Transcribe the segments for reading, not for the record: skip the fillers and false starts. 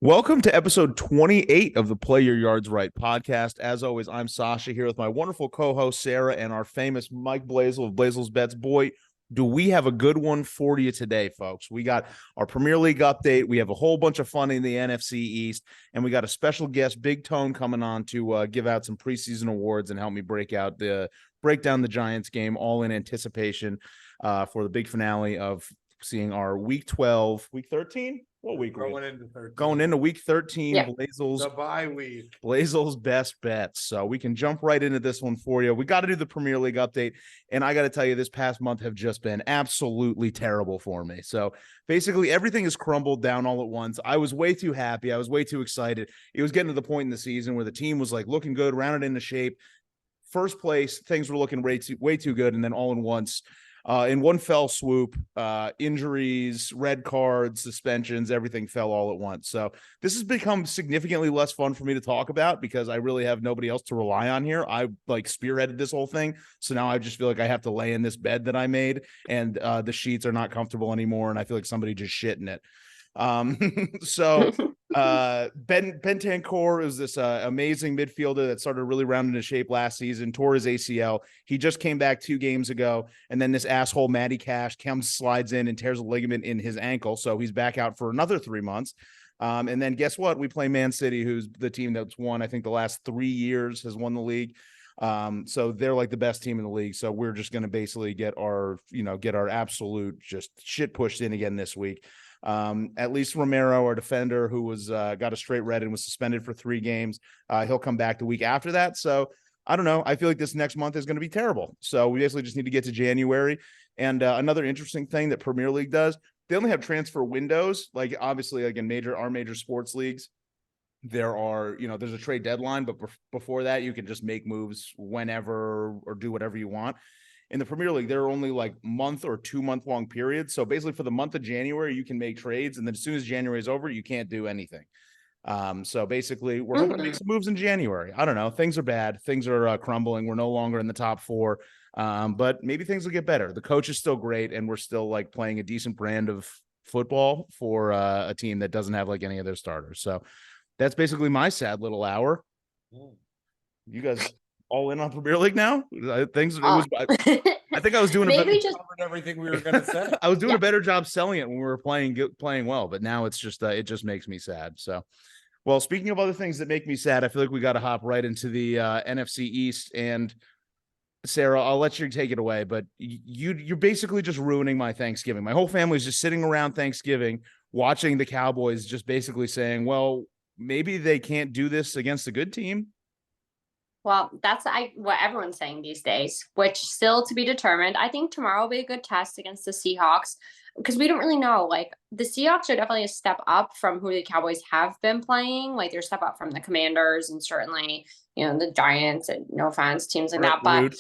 Welcome to episode 28 of the Play Your Yards Right podcast. As always, I'm Sasha here with my wonderful co-host Sarah and our famous Mike Blasl of Blasls Bets. Boy, do we have a good one for you today, folks. We got our Premier League update. We have a whole bunch of fun in the NFC East, and we got a special guest, Big Tone, coming on to give out some preseason awards and help me break down the Giants game, all in anticipation for the big finale of seeing our week 12, week 13. What week going into 13. Going into week 13, Yeah. The bye week. Blasels best bets. So we can jump right into this one for you. We got to do the Premier League update. And I got to tell you, this past month have just been absolutely terrible for me. So basically everything has crumbled down all at once. I was way too happy. I was way too excited. It was getting to the point in the season where the team was like looking good, rounded into shape. First place, things were looking way too good. And then all in once, in one fell swoop, injuries, red cards, suspensions, everything fell all at once. So this has become significantly less fun for me to talk about because I really have nobody else to rely on here. I spearheaded this whole thing. So now I just feel like I have to lay in this bed that I made, and the sheets are not comfortable anymore. And I feel like somebody just shit in it. So Bentancur is this amazing midfielder that started really rounding into shape last season, tore his ACL. He just came back 2 games ago, and then this asshole Matty Cash slides in and tears a ligament in his ankle, so he's back out for another 3 months. And then guess what? We play Man City, who's the team that's won, I think, the last 3 years, has won the league. So they're like the best team in the league. So we're just going to basically get our absolute just shit pushed in again this week. At least Romero, our defender, who was got a straight red and was suspended for 3 games, he'll come back the week after that. So I don't know. I feel like this next month is going to be terrible. So we basically just need to get to January. And another interesting thing that Premier League does, they only have transfer windows. Like obviously, like in our major sports leagues, there are, there's a trade deadline, but before that, you can just make moves whenever or do whatever you want. In the Premier League, there are only like month or 2 month long periods. So basically for the month of January, you can make trades. And then as soon as January is over, you can't do anything. So basically we're hoping to make some moves in January. I don't know. Things are bad. Things are crumbling. We're no longer in the top 4. But maybe things will get better. The coach is still great. And we're still like playing a decent brand of football for a team that doesn't have like any of their starters. So that's basically my sad little hour. You guys all in on Premier League now? I think I was doing Covered everything we were going to say. I was doing a better job selling it when we were playing well, but now it's just it just makes me sad. So, well, speaking of other things that make me sad, I feel like we got to hop right into the NFC East. And Sarah, I'll let you take it away, but you're basically just ruining my Thanksgiving. My whole family's just sitting around Thanksgiving watching the Cowboys, just basically saying, well, maybe they can't do this against a good team. Well, that's what everyone's saying these days, which still to be determined. I think tomorrow will be a good test against the Seahawks because we don't really know. Like the Seahawks are definitely a step up from who the Cowboys have been playing. Like they're a step up from the Commanders and certainly, the Giants and no offense, teams like that. But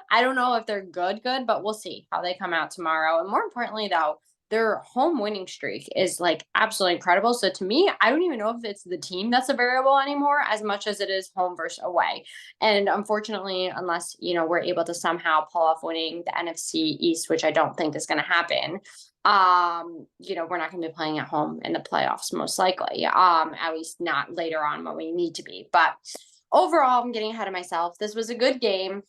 I don't know if they're good, but we'll see how they come out tomorrow. And more importantly, though, their home winning streak is like absolutely incredible. So to me, I don't even know if it's the team that's a variable anymore as much as it is home versus away. And unfortunately, unless, we're able to somehow pull off winning the NFC East, which I don't think is going to happen, we're not going to be playing at home in the playoffs, most likely, at least not later on when we need to be. But overall, I'm getting ahead of myself. This was a good game.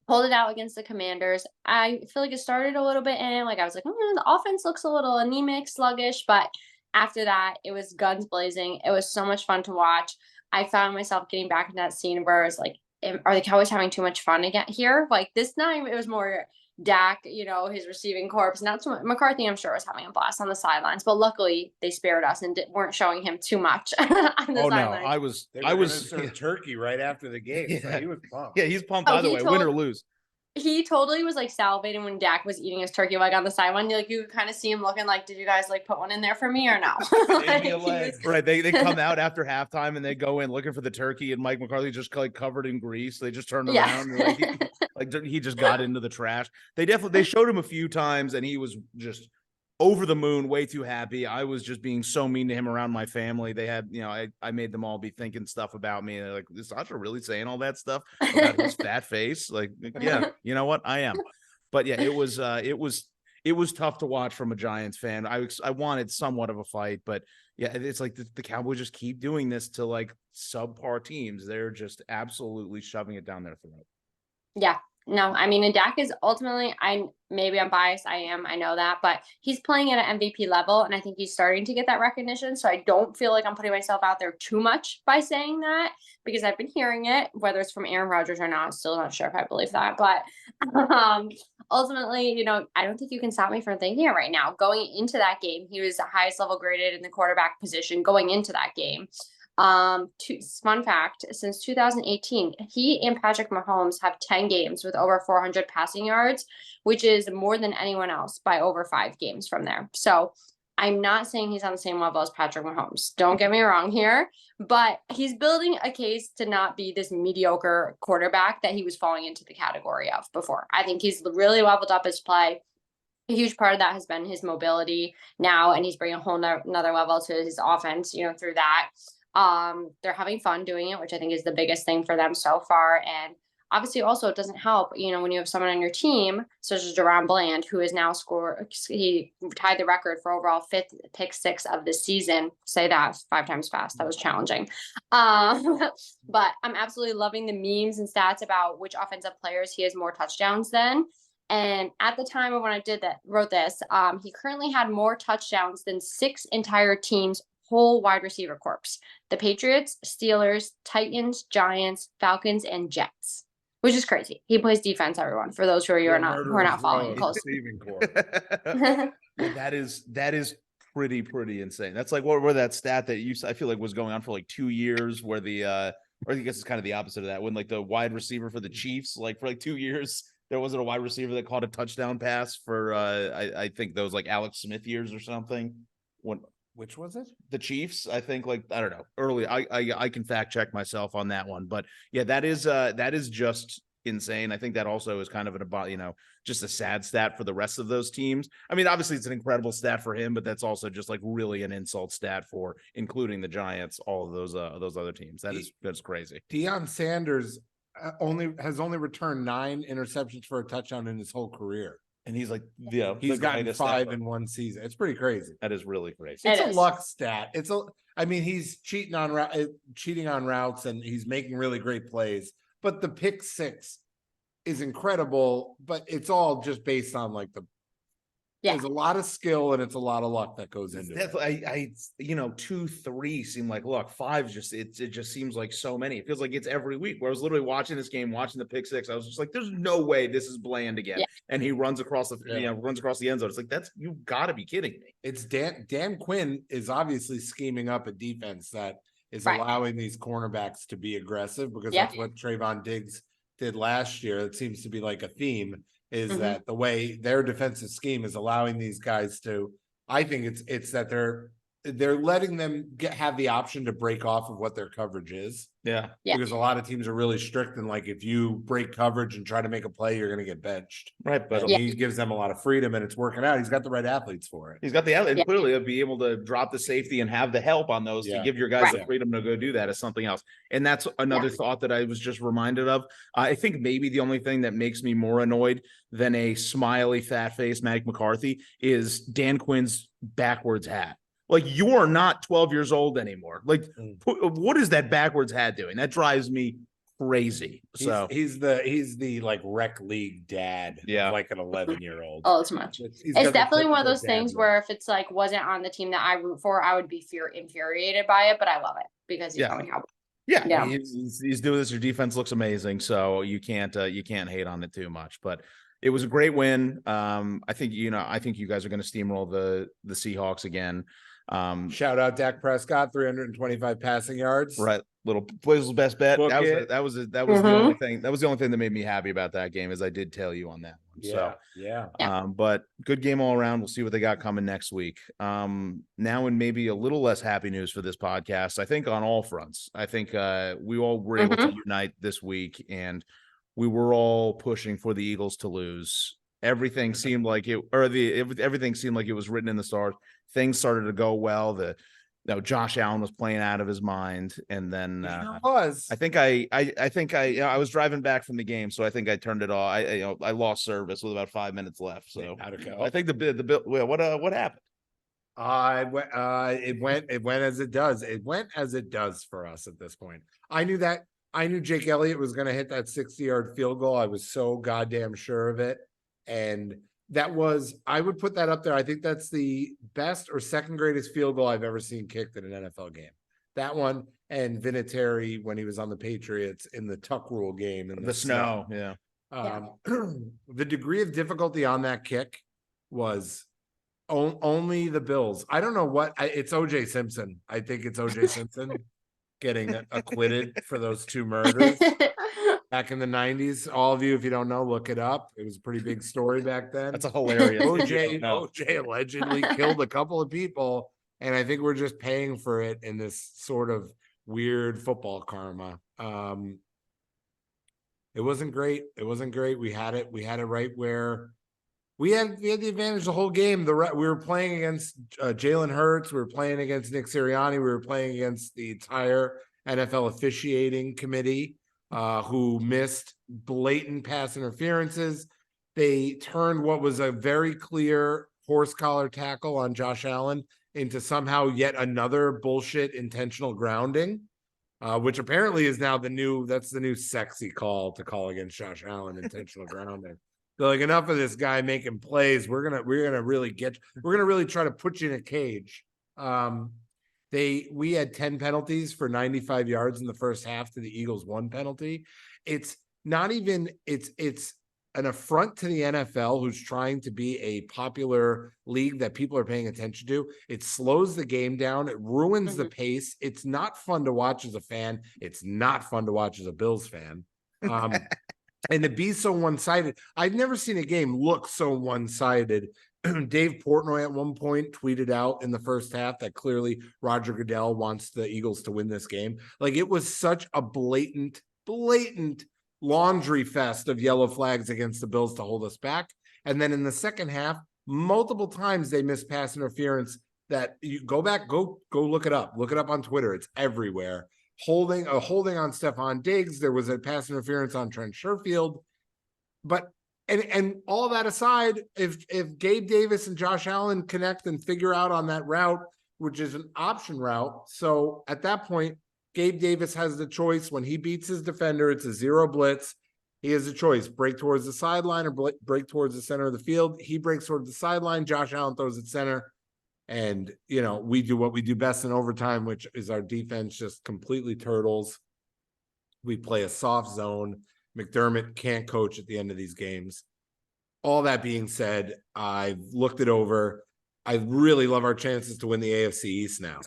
Pulled it out against the Commanders. I feel like it started a little bit in, like I was like, the offense looks a little anemic, sluggish, but after that, it was guns blazing. It was so much fun to watch. I found myself getting back in that scene where I was like, are the Cowboys having too much fun again here? Like this time, it was more Dak, his receiving corpse. Not too much. McCarthy, I'm sure, was having a blast on the sidelines, but luckily they spared us and weren't showing him too much on the sidelines. No, I was serve turkey right after the game. Yeah. So he was pumped. Yeah, he's pumped either way, win or lose. He totally was like salivating when Dak was eating his turkey leg on the sideline. You could kind of see him looking like, did you guys like put one in there for me or no? Right. They come out after halftime and they go in looking for the turkey, and Mike McCarthy just like covered in grease. They just turned around and he just got into the trash. They showed him a few times and he was just over the moon, way too happy. I was just being so mean to him around my family. They had, I made them all be thinking stuff about me. They're like, is Sasha really saying all that stuff about his fat face? Like, yeah, you know what? I am. But yeah, it was it was tough to watch from a Giants fan. I wanted somewhat of a fight, but yeah, it's like the Cowboys just keep doing this to like subpar teams. They're just absolutely shoving it down their throat. Yeah. No, I mean, and Dak is ultimately, maybe I'm biased. I know that, but he's playing at an MVP level, and I think he's starting to get that recognition. So I don't feel like I'm putting myself out there too much by saying that, because I've been hearing it, whether it's from Aaron Rodgers or not. Still not sure if I believe that, but ultimately, I don't think you can stop me from thinking it right now. Going into that game, he was the highest level graded in the quarterback position going into that game. Fun fact, since 2018, he and Patrick Mahomes have 10 games with over 400 passing yards, which is more than anyone else by over 5 games from there. So I'm not saying he's on the same level as Patrick Mahomes. Don't get me wrong here, but he's building a case to not be this mediocre quarterback that he was falling into the category of before. I think he's really leveled up his play. A huge part of that has been his mobility now, and he's bringing a whole another level to his offense, through that. They're having fun doing it, which I think is the biggest thing for them so far. And obviously also it doesn't help, when you have someone on your team, such as Jerron Bland, who has now he tied the record for overall 5th pick 6 of the season. Say that 5 times fast. That was challenging. But I'm absolutely loving the memes and stats about which offensive players he has more touchdowns than. And at the time of when I wrote this, he currently had more touchdowns than 6 entire teams' whole wide receiver corps: the Patriots, Steelers, Titans, Giants, Falcons, and Jets, which is crazy. He plays defense, everyone, for those who are not following close. Yeah, that is pretty insane. That's like where that stat that I feel like was going on for like 2 years, where or I guess it's kind of the opposite of that, when like the wide receiver for the Chiefs, like for like 2 years, there wasn't a wide receiver that caught a touchdown pass for I think those like Alex Smith years or something. Which was it? The Chiefs, I think, like, I don't know, early. I can fact check myself on that one, but yeah, that is just insane. I think that also is kind of just a sad stat for the rest of those teams. I mean, obviously it's an incredible stat for him, but that's also just like really an insult stat for including the Giants, all of those other teams. That's crazy. Deion Sanders has only returned 9 interceptions for a touchdown in his whole career. And he's like, he's gotten 5 in one season. It's pretty crazy. That is really crazy. It's a luck stat. He's cheating on routes, and he's making really great plays. But the pick 6 is incredible. But it's all just based on like there's a lot of skill and it's a lot of luck that goes into it. I 2, 3 seem like luck. 5 it just seems like so many. It feels like it's every week. Where I was literally watching this game, watching the pick 6, I was just like, "There's no way this is Bland again." Yeah. And he runs across the end zone. It's like, you got to be kidding me. It's Dan Quinn is obviously scheming up a defense that is allowing these cornerbacks to be aggressive, because that's what Trayvon Diggs did last year. It seems to be like a theme. Is that the way their defensive scheme is allowing these guys to? I think it's that they're letting them have the option to break off of what their coverage is. Yeah. Because a lot of teams are really strict, and like if you break coverage and try to make a play, you're going to get benched. Right, but he gives them a lot of freedom, and it's working out. He's got the right athletes for it. He's got the athlete clearly to be able to drop the safety and have the help on those to give your guys the freedom to go do that is something else. And that's another thought that I was just reminded of. I think maybe the only thing that makes me more annoyed than a smiley fat face Mike McCarthy is Dan Quinn's backwards hat. Like, you are not 12 years old anymore. Like, what is that backwards hat doing? That drives me crazy. So he's the like rec league dad, like an 11-year-old. Oh, it's much. It's definitely one of those things where if it's like wasn't on the team that I root for, I would be infuriated by it. But I love it because he's going out. Yeah, he's doing this. Your defense looks amazing, so you can't hate on it too much. But it was a great win. I think you guys are going to steamroll the Seahawks again. Shout out Dak Prescott, 325 passing yards. Right, little Blasl best bet. That was the only thing. That was the only thing that made me happy about that game, is I did tell you on that one. But good game all around. We'll see what they got coming next week. Now, in maybe a little less happy news for this podcast, I think on all fronts. I think we all were able to unite this week, and we were all pushing for the Eagles to lose. Everything seemed like everything seemed like it was written in the stars. Things started to go well. The No, Josh Allen was playing out of his mind, and then It was. I think I was driving back from the game, so I think I turned it off. I lost service with about 5 minutes left. So how'd it go? I think the bill. What happened? It went as it does. It went as it does for us at this point. I knew Jake Elliott was going to hit that 60-yard field goal. I was so goddamn sure of it. And I would put that up there. I think that's the best or second greatest field goal I've ever seen kicked in an NFL game. That one and Vinatieri when he was on the Patriots in the tuck rule game in The snow. Yeah. The degree of difficulty on that kick was only the Bills. I don't know what it's OJ Simpson. I think it's OJ Simpson getting acquitted for those 2 murders back in the 90s. All of you, if you don't know, look it up. It was a pretty big story back then. That's a hilarious. OJ allegedly killed a couple of people, and I think we're just paying for it in this sort of weird football karma. It wasn't great. We had it right where we had the advantage the whole game. We were playing against Jalen Hurts. We were playing against Nick Sirianni. We were playing against the entire NFL officiating committee, who missed blatant pass interferences. They turned what was a very clear horse collar tackle on Josh Allen into somehow yet another bullshit intentional grounding, which apparently is now the new sexy call to call against Josh Allen, intentional grounding. They're like, enough of this guy making plays. We're gonna really try to put you in a cage. We had 10 penalties for 95 yards in the first half to the Eagles 1 penalty. It's not even it's an affront to the NFL, who's trying to be a popular league that people are paying attention to. It slows the game down. It ruins the pace. It's not fun to watch as a fan. It's not fun to watch as a Bills fan. And to be so one-sided, I've never seen a game look so one-sided. Dave Portnoy at one point tweeted out in the first half that clearly Roger Goodell wants the Eagles to win this game. Like, it was such a blatant laundry fest of yellow flags against the Bills to hold us back. And then in the second half, multiple times they missed pass interference that you go look it up. Look it up on Twitter. It's everywhere. Holding on Stephon Diggs. There was a pass interference on Trent Sherfield. But and all that aside, if Gabe Davis and Josh Allen connect and figure out on that route, which is an option route, so at that point, Gabe Davis has the choice. When he beats his defender, it's a 0 blitz. He has a choice: break towards the sideline or break towards the center of the field. He breaks towards the sideline. Josh Allen throws it center. And, we do what we do best in overtime, which is our defense just completely turtles. We play a soft zone. McDermott can't coach at the end of these games. All that being said, I've looked it over. I really love our chances to win the AFC East now.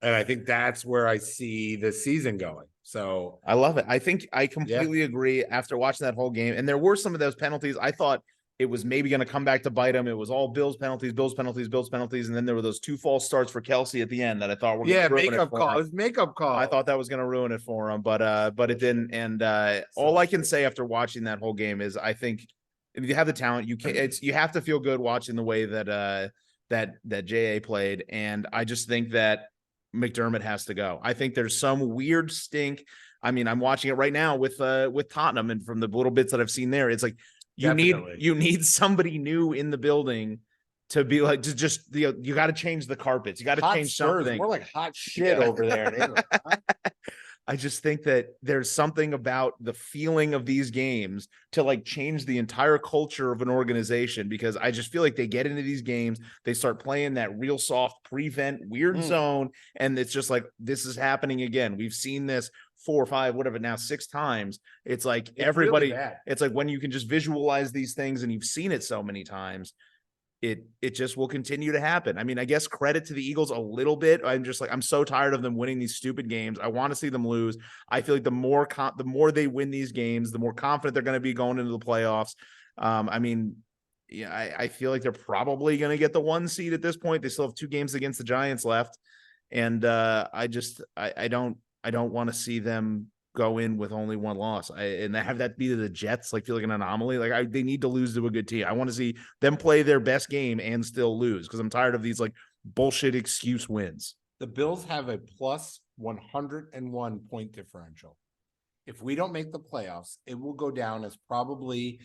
And I think that's where I see the season going. So I love it. I think I completely agree after watching that whole game. And there were some of those penalties. I thought it was maybe going to come back to bite him. It was all Bills penalties. And then there were those 2 false starts for Kelsey at the end that I thought were going to ruin it for him. It was makeup call. I thought that was going to ruin it for him, but it didn't. And all I can say after watching that whole game is I think if you have the talent, you have to feel good watching the way that JA played. And I just think that McDermott has to go. I think there's some weird stink. I mean, I'm watching it right now with Tottenham, and from the little bits that I've seen there, it's like, you need somebody new in the building to be like, you got to change the carpets. You got to change something. More like hot shit over there. I just think that there's something about the feeling of these games to like change the entire culture of an organization, because I just feel like they get into these games, they start playing that real soft prevent weird zone. And it's just like, this is happening again. We've seen this 4 or 5, whatever, now 6 times. It's like everybody, really it's like when you can just visualize these things and you've seen it so many times, it just will continue to happen. I mean, I guess credit to the Eagles a little bit. I'm just like, I'm so tired of them winning these stupid games. I want to see them lose. I feel like the more they win these games, the more confident they're going to be going into the playoffs. I mean, yeah, I feel like they're probably going to get the 1 seed at this point. They still have 2 games against the Giants left. And I don't want to see them go in with only 1 loss and have that be the Jets, like feel like an anomaly. Like they need to lose to a good team. I want to see them play their best game and still lose, because I'm tired of these like bullshit excuse wins. The Bills have a plus 101 point differential. If we don't make the playoffs, it will go down as probably,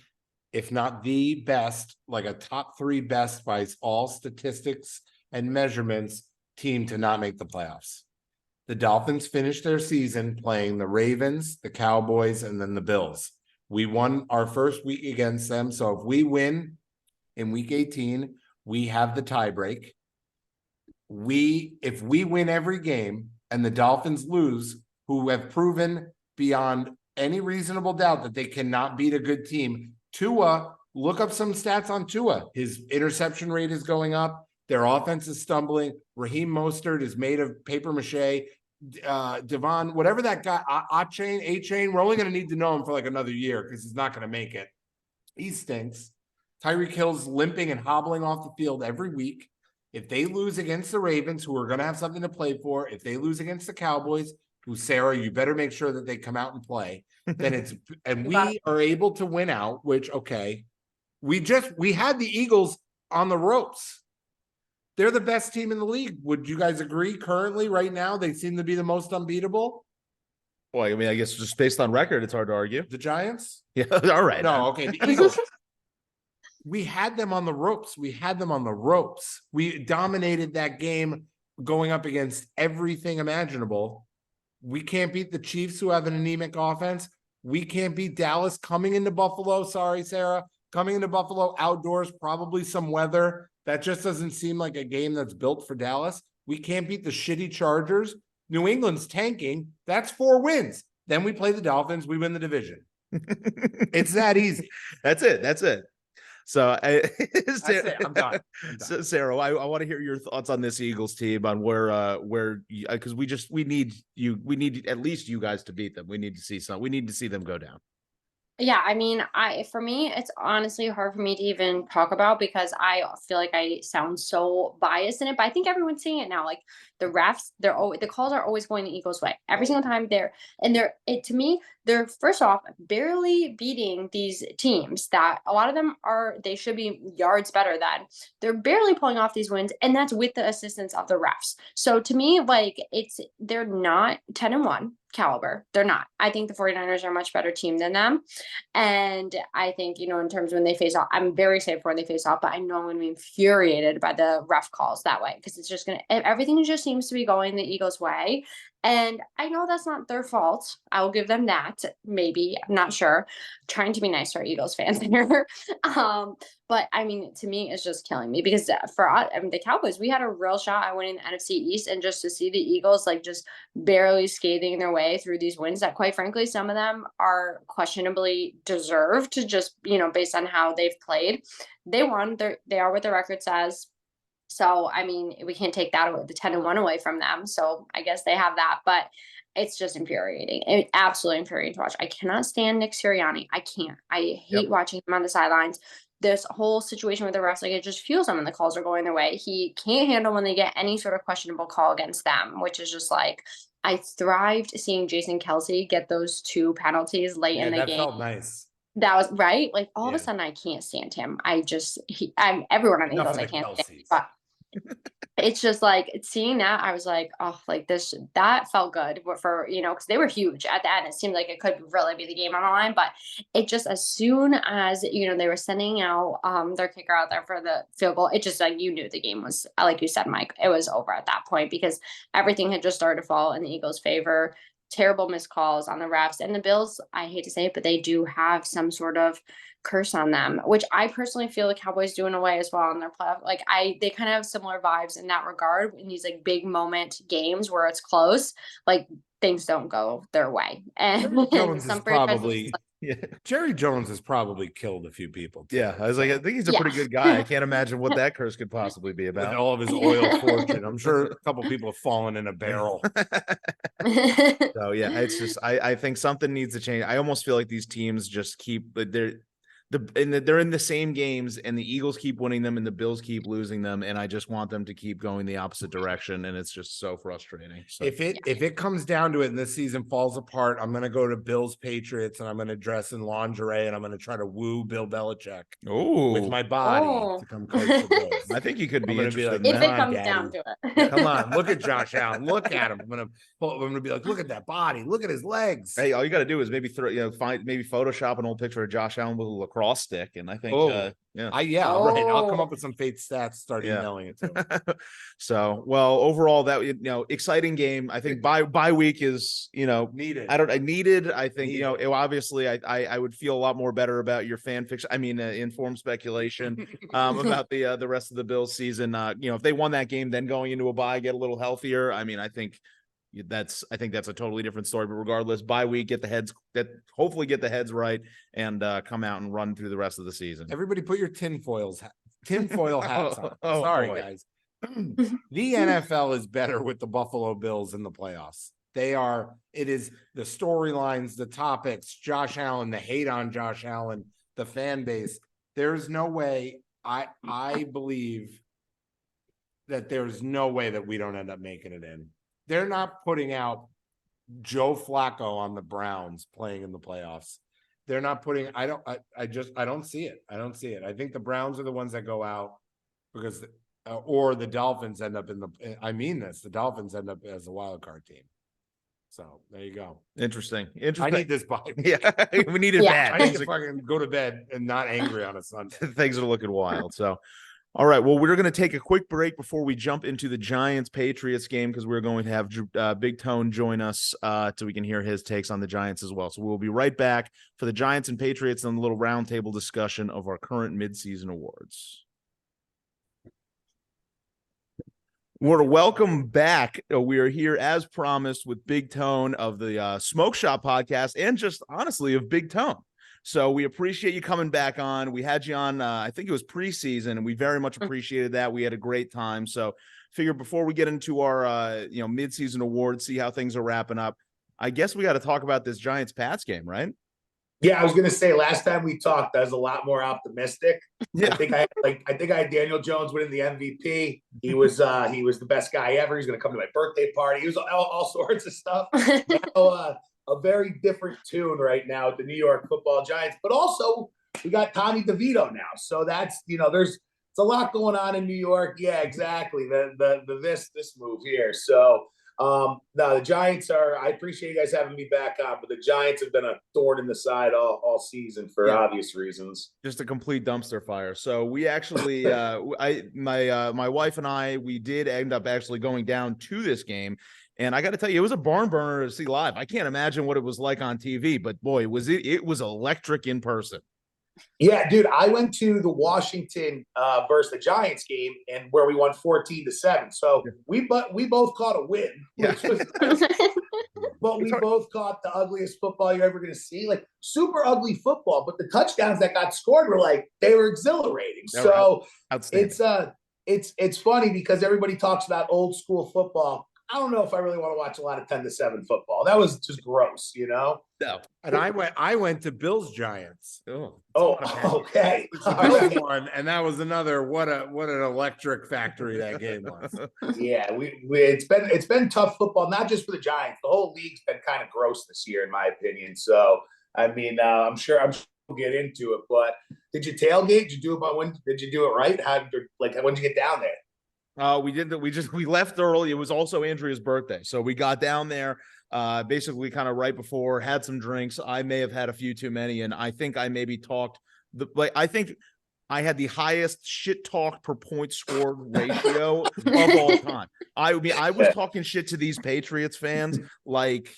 if not the best, like a top 3 best by all statistics and measurements team to not make the playoffs. The Dolphins finished their season playing the Ravens, the Cowboys, and then the Bills. We won our first week against them. So if we win in week 18, we have the tiebreak. If we win every game and the Dolphins lose, who have proven beyond any reasonable doubt that they cannot beat a good team, Tua, look up some stats on Tua. His interception rate is going up. Their offense is stumbling. Raheem Mostert is made of paper mache. Devon, whatever that guy, A-Chain, we're only going to need to know him for like another year because he's not going to make it. He stinks. Tyreek Hill's limping and hobbling off the field every week. If they lose against the Ravens, who are going to have something to play for, if they lose against the Cowboys, who, Sarah, you better make sure that they come out and play, then we are able to win out, which, okay. We had the Eagles on the ropes. They're the best team in the league. Would you guys agree currently, right now? They seem to be the most unbeatable. Well, I mean, I guess just based on record, it's hard to argue. The Giants? Yeah, all right. No, okay. The Eagles. We had them on the ropes. We dominated that game going up against everything imaginable. We can't beat the Chiefs, who have an anemic offense. We can't beat Dallas coming into Buffalo. Sorry, Sarah. Coming into Buffalo outdoors, probably some weather. That just doesn't seem like a game that's built for Dallas. We can't beat the shitty Chargers. New England's tanking. That's 4 wins. Then we play the Dolphins. We win the division. It's that easy. That's it. So That's it. I'm done. So, Sarah, I want to hear your thoughts on this Eagles team, on where because we need at least you guys to beat them. We need to see them go down. Yeah, I mean, for me, it's honestly hard for me to even talk about because I feel like I sound so biased in it. But I think everyone's seeing it now. Like the refs, the calls are always going the Eagles' way every single time. To me, they're first off barely beating these teams that a lot of them they should be yards better than. They're barely pulling off these wins, and that's with the assistance of the refs. So to me, like they're not 10-1 caliber. They're not. I think the 49ers are a much better team than them. And I think, in terms of when they face off, I'm very excited for when they face off, but I know I'm going to be infuriated by the ref calls that way because it's just everything just seems to be going the Eagles' way. And I know that's not their fault. I will give them that. Maybe. I'm not sure. I'm trying to be nice to our Eagles fans here. But I mean, to me, it's just killing me because for us, the Cowboys, we had a real shot at winning the NFC East, and just to see the Eagles like just barely skating their way through these wins that, quite frankly, some of them are questionably deserved, just based on how they've played. They won. They are what the record says. So, I mean, we can't take that away, the 10-1 away from them. So I guess they have that, but it's just infuriating. It's absolutely infuriating to watch. I cannot stand Nick Sirianni. I can't. I hate watching him on the sidelines. This whole situation with the refs, like it just feels them when the calls are going their way. He can't handle when they get any sort of questionable call against them, which is just like, I thrived seeing Jason Kelce get those 2 penalties late in the game. That felt nice. That was right. Like all of a sudden I can't stand him. I'm everyone on the Eagles I can't stand, but it's just like seeing that I was like, oh, like that felt good for because they were huge at the end. It seemed like it could really be the game on the line, but it just, as soon as they were sending out their kicker out there for the field goal, it just like you knew the game was, like you said, Mike, it was over at that point because everything had just started to fall in the Eagles' favor. Terrible missed calls on the refs, and the Bills, I hate to say it, but they do have some sort of curse on them, which I personally feel the Cowboys do in a way as well in their playoff. Like they kind of have similar vibes in that regard in these like big moment games where it's close, like things don't go their way. And Jerry Jones has probably killed a few people too. Yeah, I was like, I think he's a pretty good guy. I can't imagine what that curse could possibly be about. With all of his oil fortune, I'm sure a couple people have fallen in a barrel. So yeah, it's just I think something needs to change. I almost feel like these teams just keep they're in the same games, and the Eagles keep winning them and the Bills keep losing them, and I just want them to keep going the opposite direction, and it's just so frustrating. So if it comes down to it and this season falls apart, I'm gonna go to Bills Patriots and I'm gonna dress in lingerie and I'm gonna try to woo Bill Belichick with my body to come coach the Bills. I think you could be if interested it comes down to it. Come on, look at Josh Allen. Look at him. I'm gonna be like, look at that body. Look at his legs. Hey, all you got to do is maybe maybe Photoshop an old picture of Josh Allen with a lacrosse stick, and I think, right. I'll come up with some fake stats, start emailing it to him. So, well, overall, that exciting game. I think bye week is needed. I think obviously, I would feel a lot more better about your fan fiction. I mean, informed speculation about the rest of the Bills season. If they won that game, then going into a bye, get a little healthier. I mean, I think that's a totally different story. But regardless, bye week, hopefully get the heads right and come out and run through the rest of the season. Everybody put your tinfoil hats on. Sorry, guys. The NFL is better with the Buffalo Bills in the playoffs. It is the storylines, the topics, Josh Allen, the hate on Josh Allen, the fan base. There's no way. I believe that there's no way that we don't end up making it in. They're not putting out Joe Flacco on the Browns playing in the playoffs. They're not putting, I don't see it. I don't see it. I think the Browns are the ones that go out because, or the Dolphins end up the Dolphins end up as a wild card team. So there you go. Interesting. I need this bye. Yeah, we need it bad. I need to fucking go to bed and not angry on a Sunday. Things are looking wild. So, all right. Well, we're going to take a quick break before we jump into the Giants-Patriots game because we're going to have Big Tone join us so we can hear his takes on the Giants as well. So we'll be right back for the Giants and Patriots and a little roundtable discussion of our current midseason awards. We're welcome back. We are here as promised with Big Tone of the Smoke Shop podcast and just honestly of Big Tone. So we appreciate you coming back on. We had you on, I think it was preseason, and we very much appreciated that. We had a great time. So figure before we get into our, midseason awards, see how things are wrapping up. I guess we got to talk about this Giants-Pats game, right? Yeah, I was gonna say last time we talked, I was a lot more optimistic. Yeah. I think I had Daniel Jones winning the MVP. He was the best guy ever. He's gonna come to my birthday party. He was all sorts of stuff. Now, a very different tune right now with the New York Football Giants, but also we got Tommy DeVito now. So that's it's a lot going on in New York. Yeah, exactly. This move here. So no, the Giants I appreciate you guys having me back on, but the Giants have been a thorn in the side all season for obvious reasons. Just a complete dumpster fire. So we actually, my wife and I, we did end up actually going down to this game. And I got to tell you, it was a barn burner to see live. I can't imagine what it was like on TV, but boy, it was electric in person. Yeah, dude, I went to the Washington versus the Giants game and where we won 14-7. So we both caught a win, which was but we both caught the ugliest football you're ever going to see, like super ugly football. But the touchdowns that got scored were they were exhilarating. So it's funny because everybody talks about old school football. I don't know if I really want to watch a lot of 10-7 football. That was just gross, No. And I went to Bills Giants. Okay. Bills won, and that was another what an electric factory that game was. Yeah, it's been tough football, not just for the Giants. The whole league's been kind of gross this year, in my opinion. So I mean, I'm sure we'll get into it. But did you tailgate? Did you do it right? When did you get down there? We did that. We left early. It was also Andrea's birthday. So we got down there basically kind of right before, had some drinks. I may have had a few too many. And I think I maybe talked I think I had the highest shit talk per point scored ratio of all time. I was talking shit to these Patriots fans. Like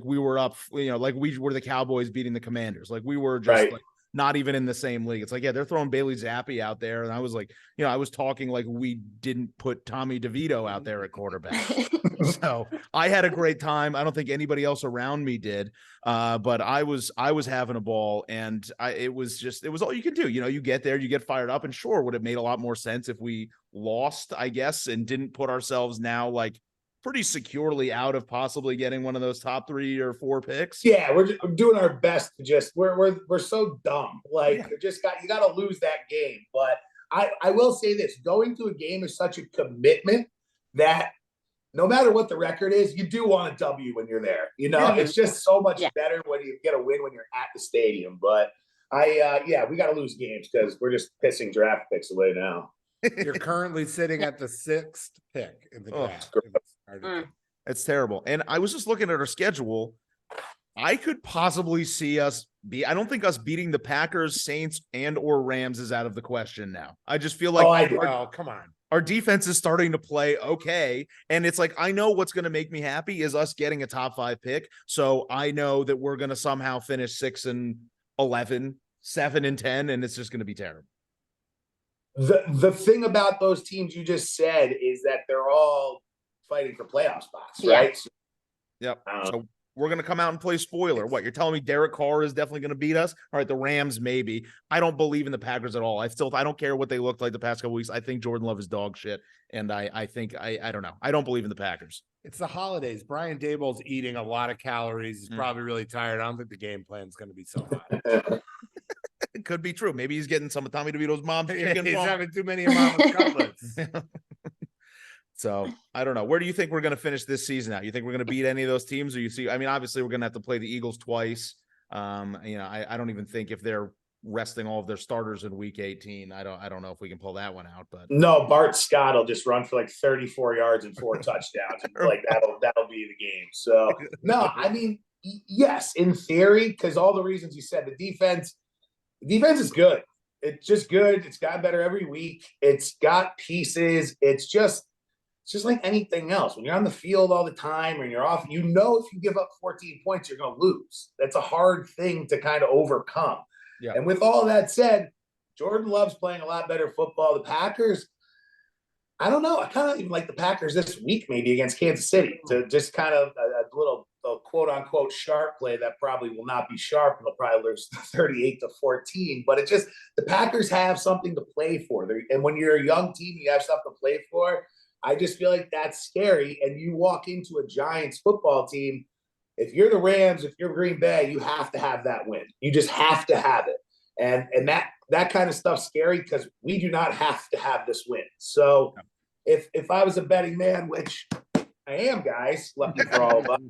we were up, like we were the Cowboys beating the Commanders. Like we were just not even in the same league. It's like, yeah, they're throwing Bailey Zappi out there. And I was like, I was talking like we didn't put Tommy DeVito out there at quarterback. So I had a great time. I don't think anybody else around me did. But I was having a ball, and it was all you can do. You get there, you get fired up, and sure, would have made a lot more sense if we lost, I guess, and didn't put ourselves now like pretty securely out of possibly getting one of those top 3 or 4 picks. Yeah, we're doing our best to just we're so dumb. Like you got to lose that game. But I will say this: going to a game is such a commitment that no matter what the record is, you do want a W when you're there. You know, it's just so much better when you get a win when you're at the stadium. But we got to lose games because we're just pissing draft picks away now. You're currently sitting at the 6th pick in the draft. It's terrible. And I was just looking at our schedule. I could possibly see us I don't think us beating the Packers, Saints, and or Rams is out of the question now. I just feel like come on. Our defense is starting to play okay. And it's like, I know what's going to make me happy is us getting a top 5 pick. So I know that we're going to somehow finish 6-11, 7-10, and it's just going to be terrible. The thing about those teams you just said is that they're all fighting for playoff spots, right? Yep. So we're going to come out and play spoiler. What, you're telling me Derek Carr is definitely going to beat us? All right, the Rams maybe. I don't believe in the Packers at all. I don't care what they looked like the past couple weeks. I think Jordan Love is dog shit, and I think I don't know. I don't believe in the Packers. It's the holidays. Brian Daboll's eating a lot of calories. He's probably really tired. I don't think the game plan is going to be so hot. It could be true. Maybe he's getting some of Tommy DeVito's mom's chicken. He's having too many mama's cutlets. So I don't know. Where do you think we're going to finish this season out? You think we're going to beat any of those teams, or you see? I mean, obviously we're going to have to play the Eagles twice. I don't even think if they're resting all of their starters in week 18, I don't know if we can pull that one out. But no, Bart Scott will just run for like 34 yards and 4 touchdowns, and like that'll be the game. So no, I mean, yes, in theory, because all the reasons you said, the defense is good. It's just good. It's gotten better every week. It's got pieces. It's just like anything else. When you're on the field all the time and you're off, if you give up 14 points, you're going to lose. That's a hard thing to kind of overcome. Yeah. And with all that said, Jordan Love's playing a lot better football. The Packers, I don't know. I kind of even like the Packers this week, maybe against Kansas City, to just kind of a little quote unquote sharp play that probably will not be sharp. And they'll probably lose 38-14. But it's just the Packers have something to play for. And when you're a young team, you have stuff to play for. I just feel like that's scary. And you walk into a Giants football team, if you're the Rams, if you're Green Bay, you have to have that win. You just have to have it. And that kind of stuff's scary because we do not have to have this win. So if I was a betting man, which I am, guys, lucky for all of us,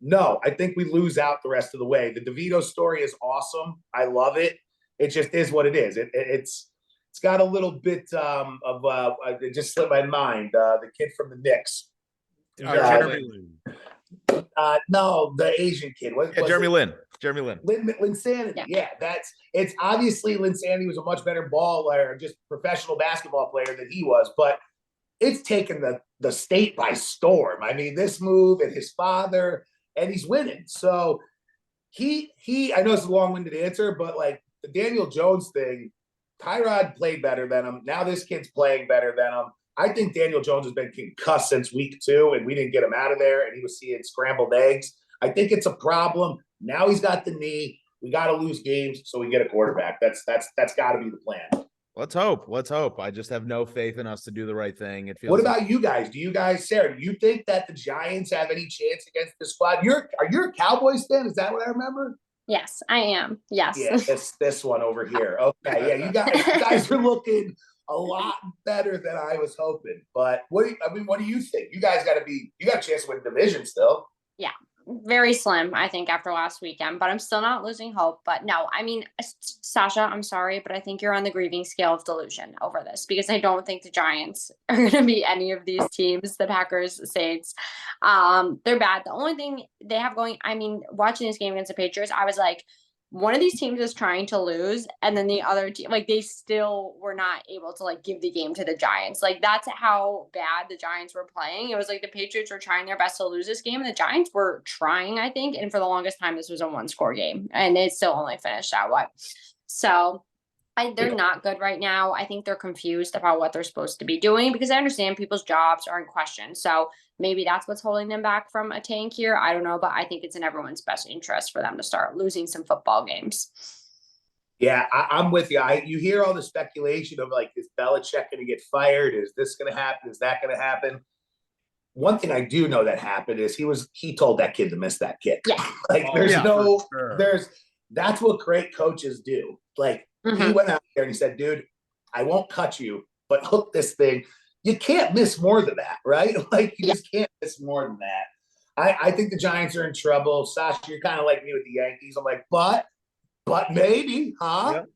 no, I think we lose out the rest of the way. The DeVito story is awesome. I love it. It just is what it is. It's got a little bit of it just slipped my mind. The kid from the Knicks. No, the Asian kid. Jeremy Lin. Linsanity. Yeah, it's obviously Linsanity was a much better baller, just professional basketball player than he was, but it's taken the state by storm. I mean, this move and his father, and he's winning. So he I know it's a long-winded answer, but like the Daniel Jones thing, Tyrod played better than him. Now this kid's playing better than him. I think Daniel Jones has been concussed since week 2, and we didn't get him out of there, and he was seeing scrambled eggs. I think it's a problem. Now he's got the knee. We got to lose games so we get a quarterback. That's got to be the plan. Let's hope. I just have no faith in us to do the right thing. It feels. What about you guys? Sarah, do you think that the Giants have any chance against the squad? Are you a Cowboys fan? Is that what I remember? Yes, I am. Yes. Yeah, this one over here. Okay, yeah, you guys are looking a lot better than I was hoping. But what do you think? You guys got a chance to win division still. Yeah, very slim, I think, after last weekend, but I'm still not losing hope. But no, I mean, Sasha, I'm sorry, but I think you're on the grieving scale of delusion over this, because I don't think the Giants are going to be any of these teams, the Packers, the Saints. They're bad. The only thing they have going, I mean, watching this game against the Patriots, I was like, one of these teams is trying to lose, and then the other team, like, they still were not able to like give the game to the Giants. Like, that's how bad the Giants were playing. It was like the Patriots were trying their best to lose this game, and the Giants were trying, I think. And for the longest time, this was a 1-score game, and it still only finished that way. So they're not good right now. I think they're confused about what they're supposed to be doing, because I understand people's jobs are in question. So maybe that's what's holding them back from a tank here. I don't know, but I think it's in everyone's best interest for them to start losing some football games. Yeah, I'm with you. You hear all the speculation of like, is Belichick going to get fired? Is this going to happen? Is that going to happen? one thing I do know that happened is he told that kid to miss that kick. Yeah. Like that's what great coaches do. Like he went out there and he said, dude, I won't cut you, but hook this thing. You can't miss more than that, right? Like you just can't miss more than that. I think the Giants are in trouble. Sasha, you're kind of like me with the Yankees. I'm like, but maybe,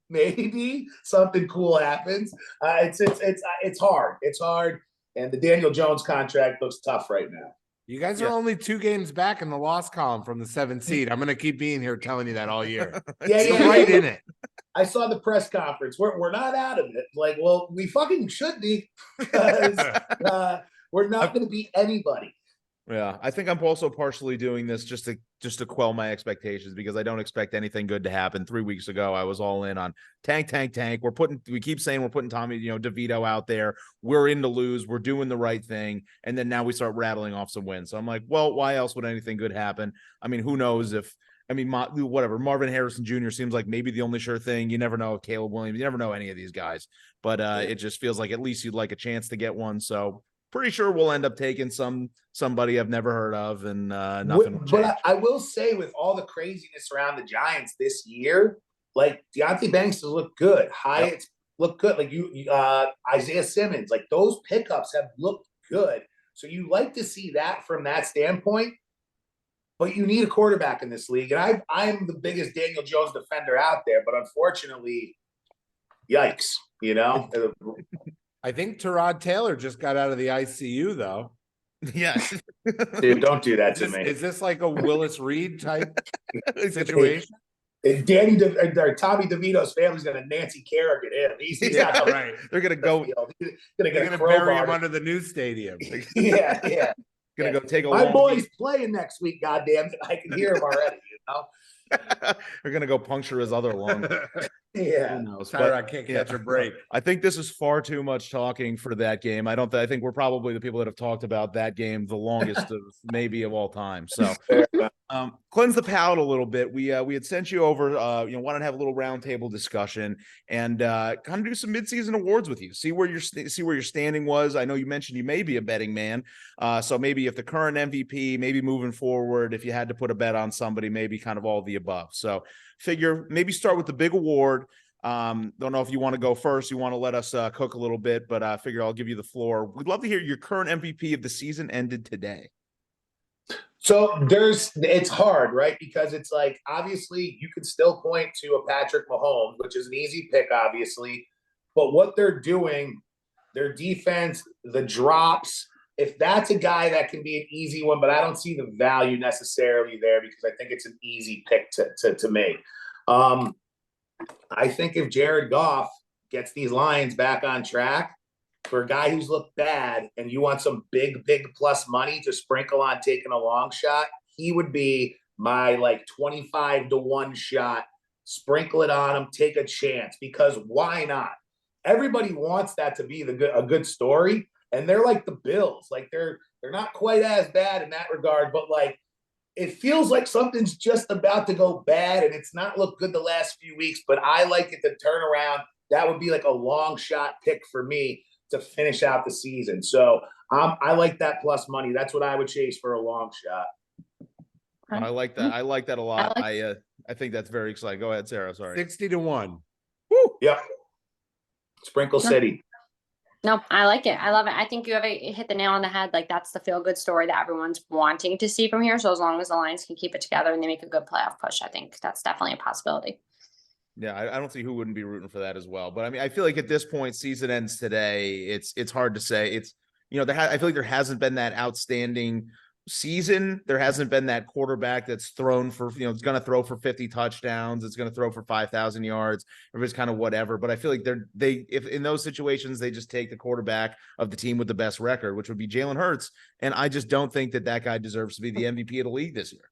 maybe something cool happens. It's hard. It's hard. And the Daniel Jones contract looks tough right now. You guys are only 2 games back in the loss column from the 7th seed. I'm going to keep being here telling you that all year. Right in it. I saw the press conference. We're not out of it. Like, well, we fucking should be because we're not going to beat anybody. Yeah, I think I'm also partially doing this just to quell my expectations because I don't expect anything good to happen. 3 weeks ago, I was all in on tank. We keep saying we're putting Tommy, DeVito out there. We're in to lose. We're doing the right thing, and then now we start rattling off some wins. So I'm like, well, why else would anything good happen? I mean, who knows if? I mean, whatever. Marvin Harrison Jr. seems like maybe the only sure thing. You never know. Caleb Williams. You never know any of these guys, but it just feels like at least you'd like a chance to get one. So. Pretty sure we'll end up taking somebody I've never heard of, and nothing will change. But I will say, with all the craziness around the Giants this year, like Deonte Banks has looked good. Hyatt's looked good. Like Isaiah Simmons, like those pickups have looked good. So you like to see that from that standpoint. But you need a quarterback in this league, and I'm the biggest Daniel Jones defender out there. But unfortunately, yikes, I think Tyrod Taylor just got out of the ICU, though. Yes. Dude, don't do that to me. Is this like a Willis Reed type situation? Tommy DeVito's family's going to Nancy Kerrigan him. He's not right. They're going to go. They're going to bury him under the new stadium. Yeah. Going to go take a My boy's playing next week, goddamn. I can hear him already, They're going to go puncture his other lung. Yeah. Who knows? I can't catch a break. I think this is far too much talking for that game. I think we're probably the people that have talked about that game the longest of maybe of all time. So cleanse the palate a little bit. We had sent you over, wanted to have a little roundtable discussion and kind of do some midseason awards with you. See where your standing was. I know you mentioned you may be a betting man. So maybe if the current MVP, maybe moving forward, if you had to put a bet on somebody, maybe kind of all of the above. So figure maybe start with the big award. Don't know if you want to go first. You want to let us cook a little bit, but I figure I'll give you the floor. We'd love to hear your current MVP of the season ended today. So it's hard, right? Because it's like, obviously you can still point to a Patrick Mahomes, which is an easy pick, obviously, but what they're doing, their defense, the drops, if that's a guy that can be an easy one, but I don't see the value necessarily there because I think it's an easy pick to make. I think if Jared Goff gets these Lions back on track, for a guy who's looked bad and you want some big plus money to sprinkle on taking a long shot, he would be my 25-1 shot. Sprinkle it on him, take a chance, because why not? Everybody wants that to be a good story. And they're like the Bills. Like they're not quite as bad in that regard, but it feels like something's just about to go bad and it's not looked good the last few weeks, but I like it to turn around. That would be like a long shot pick for me to finish out the season. So I like that plus money. That's what I would chase for a long shot. I like that. I like that a lot. I think that's very exciting. Go ahead, Sarah. Sorry. 60-1. Woo! Yeah. Sprinkle City. No, I like it. I love it. I think you have hit the nail on the head. Like that's the feel good story that everyone's wanting to see from here. So as long as the Lions can keep it together and they make a good playoff push, I think that's definitely a possibility. Yeah, I don't see who wouldn't be rooting for that as well. But I mean, I feel like at this point, season ends today. It's hard to say. It's I feel like there hasn't been that outstanding season. There hasn't been that quarterback that's thrown for it's going to throw for 50 touchdowns. It's going to throw for 5,000 yards. Everybody's kind of whatever. But I feel like if in those situations they just take the quarterback of the team with the best record, which would be Jalen Hurts, and I just don't think that guy deserves to be the MVP of the league this year.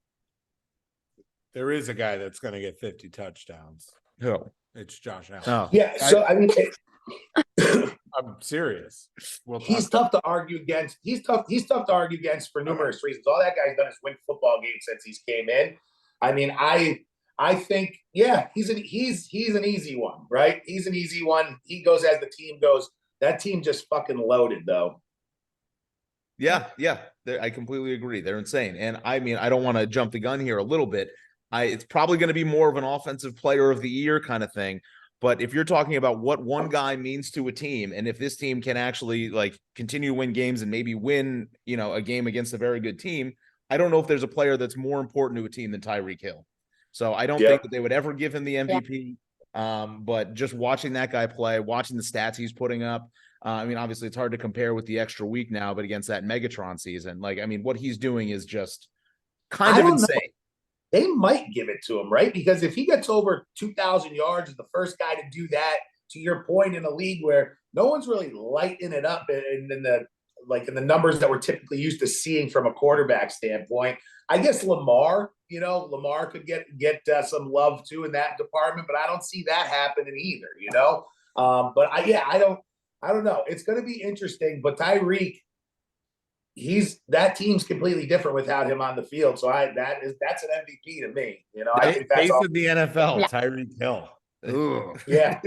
There is a guy that's going to get 50 touchdowns. Who? It's Josh Allen. Oh. Yeah. So I mean, I'm serious. He's tough to argue against. He's tough to argue against for numerous reasons. All that guy's done is win football games since he's came in. I mean, I think, yeah, he's an easy one, right? He's an easy one. He goes as the team goes. That team just fucking loaded, though. Yeah, yeah, I completely agree. They're insane. And I mean, I don't want to jump the gun here a little bit. It's probably going to be more of an offensive player of the year kind of thing. But if you're talking about what one guy means to a team, and if this team can actually like continue to win games and maybe win, a game against a very good team, I don't know if there's a player that's more important to a team than Tyreek Hill. So I don't think that they would ever give him the MVP. But just watching that guy play, watching the stats he's putting up, I mean, obviously it's hard to compare with the extra week now, but against that Megatron season, like, I mean, what he's doing is just kind of insane. They might give it to him, right? Because if he gets over 2,000 yards, is the first guy to do that, to your point, in a league where no one's really lighting it up in the numbers that we're typically used to seeing from a quarterback standpoint. I guess Lamar could get some love too in that department, but I don't see that happening either, But I don't know. It's going to be interesting, but Tyreek, that team's completely different without him on the field. So that's an MVP to me. I think that's face of the NFL, Tyreek Hill. Ooh. Yeah.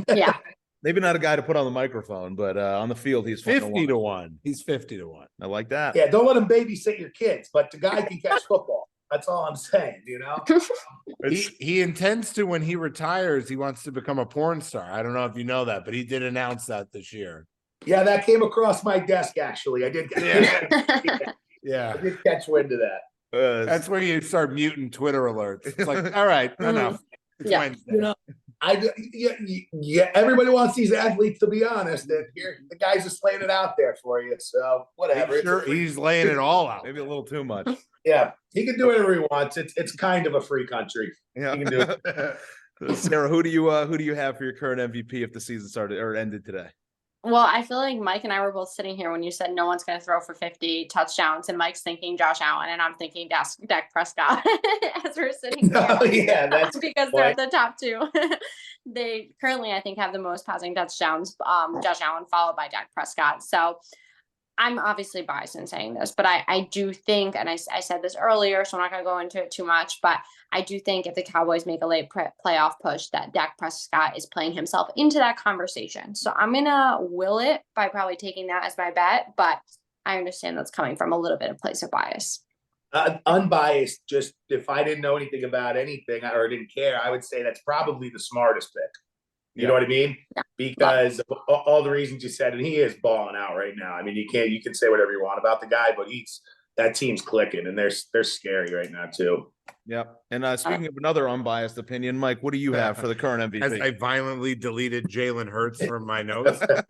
Yeah. Maybe not a guy to put on the microphone, but on the field, he's 50-1. He's 50-1. I like that. Yeah, don't let him babysit your kids, but the guy can catch football. That's all I'm saying, He intends to, when he retires, he wants to become a porn star. I don't know if you know that, but he did announce that this year. Yeah, that came across my desk, actually. I did. Yeah. I did catch wind of that. That's when you start muting Twitter alerts. It's like, all right, enough. It's Wednesday. Everybody wants these athletes to be honest, and here the guys are laying it out there for you. So whatever. Sure, he's laying it all out. Maybe a little too much. Yeah, he can do whatever he wants. It's kind of a free country. Yeah. He can do it. Sarah, who do you have for your current MVP if the season started or ended today? Well, I feel like Mike and I were both sitting here when you said no one's going to throw for 50 touchdowns, and Mike's thinking Josh Allen, and I'm thinking Dak Prescott as we're sitting here. Oh, yeah, that's because they're the top two. They currently, I think, have the most passing touchdowns. Josh Allen followed by Dak Prescott. So I'm obviously biased in saying this, but I do think, and I said this earlier, so I'm not going to go into it too much, but I do think if the Cowboys make a late playoff push, that Dak Prescott is playing himself into that conversation. So I'm going to will it by probably taking that as my bet, but I understand that's coming from a little bit of place of bias. Unbiased, just if I didn't know anything about anything or didn't care, I would say that's probably the smartest pick. You know what I mean? Yeah. Because of all the reasons you said, and he is balling out right now. I mean, you can say whatever you want about the guy, but that team's clicking, and they're scary right now too. Yep. And speaking of another unbiased opinion, Mike, what do you have for the current MVP? As I violently deleted Jalen Hurts from my notes. The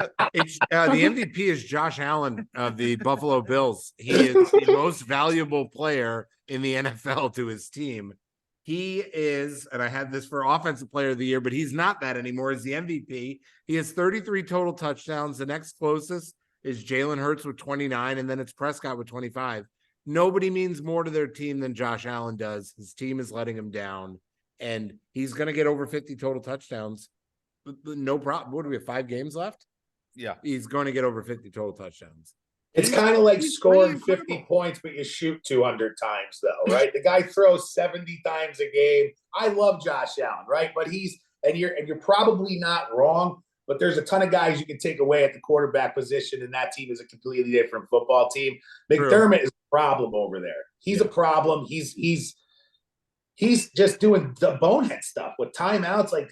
MVP is Josh Allen of the Buffalo Bills. He is the most valuable player in the NFL to his team. He is, and I had this for offensive player of the year, but he's not that anymore. He's the MVP. He has 33 total touchdowns. The next closest is Jalen Hurts with 29, and then it's Prescott with 25. Nobody means more to their team than Josh Allen does. His team is letting him down, and he's going to get over 50 total touchdowns. No problem. What do we have, 5 games left? Yeah. He's going to get over 50 total touchdowns. It's kind of like scoring 50 points, but you shoot 200 times, though, right? The guy throws 70 times a game. I love Josh Allen, right? But you're probably not wrong, but there's a ton of guys you can take away at the quarterback position, and that team is a completely different football team. McDermott is a problem over there. He's a problem. He's just doing the bonehead stuff with timeouts, like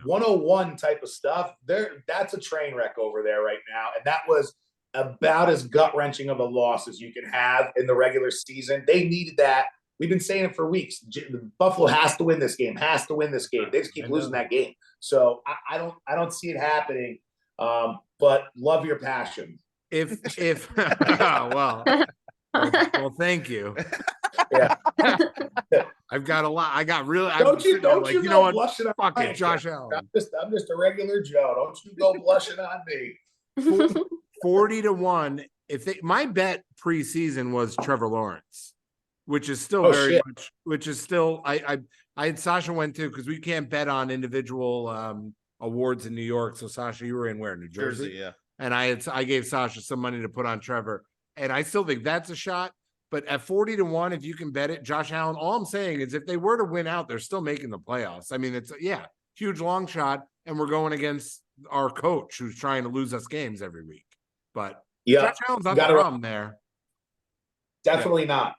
101 type of stuff. That's a train wreck over there right now, and that was about as gut-wrenching of a loss as you can have in the regular season. They needed that. We've been saying it for weeks. Buffalo has to win this game, They just keep losing that game. So I don't see it happening. But love your passion. Well, thank you. Yeah. I've got a lot. I got really. Don't you know what? Blushing on fuck it, Josh Allen. I'm just a regular Joe. Don't you go blushing on me. 40-1. My bet preseason was Trevor Lawrence, which is still I had Sasha went to, because we can't bet on individual awards in New York. So Sasha, you were in where? New Jersey? Yeah. And I gave Sasha some money to put on Trevor, and I still think that's a shot. But at 40-1, if you can bet it, Josh Allen, all I'm saying is if they were to win out, they're still making the playoffs. I mean, it's huge long shot, and we're going against our coach who's trying to lose us games every week. But Yeah, Josh Allen's not the problem there. Definitely not.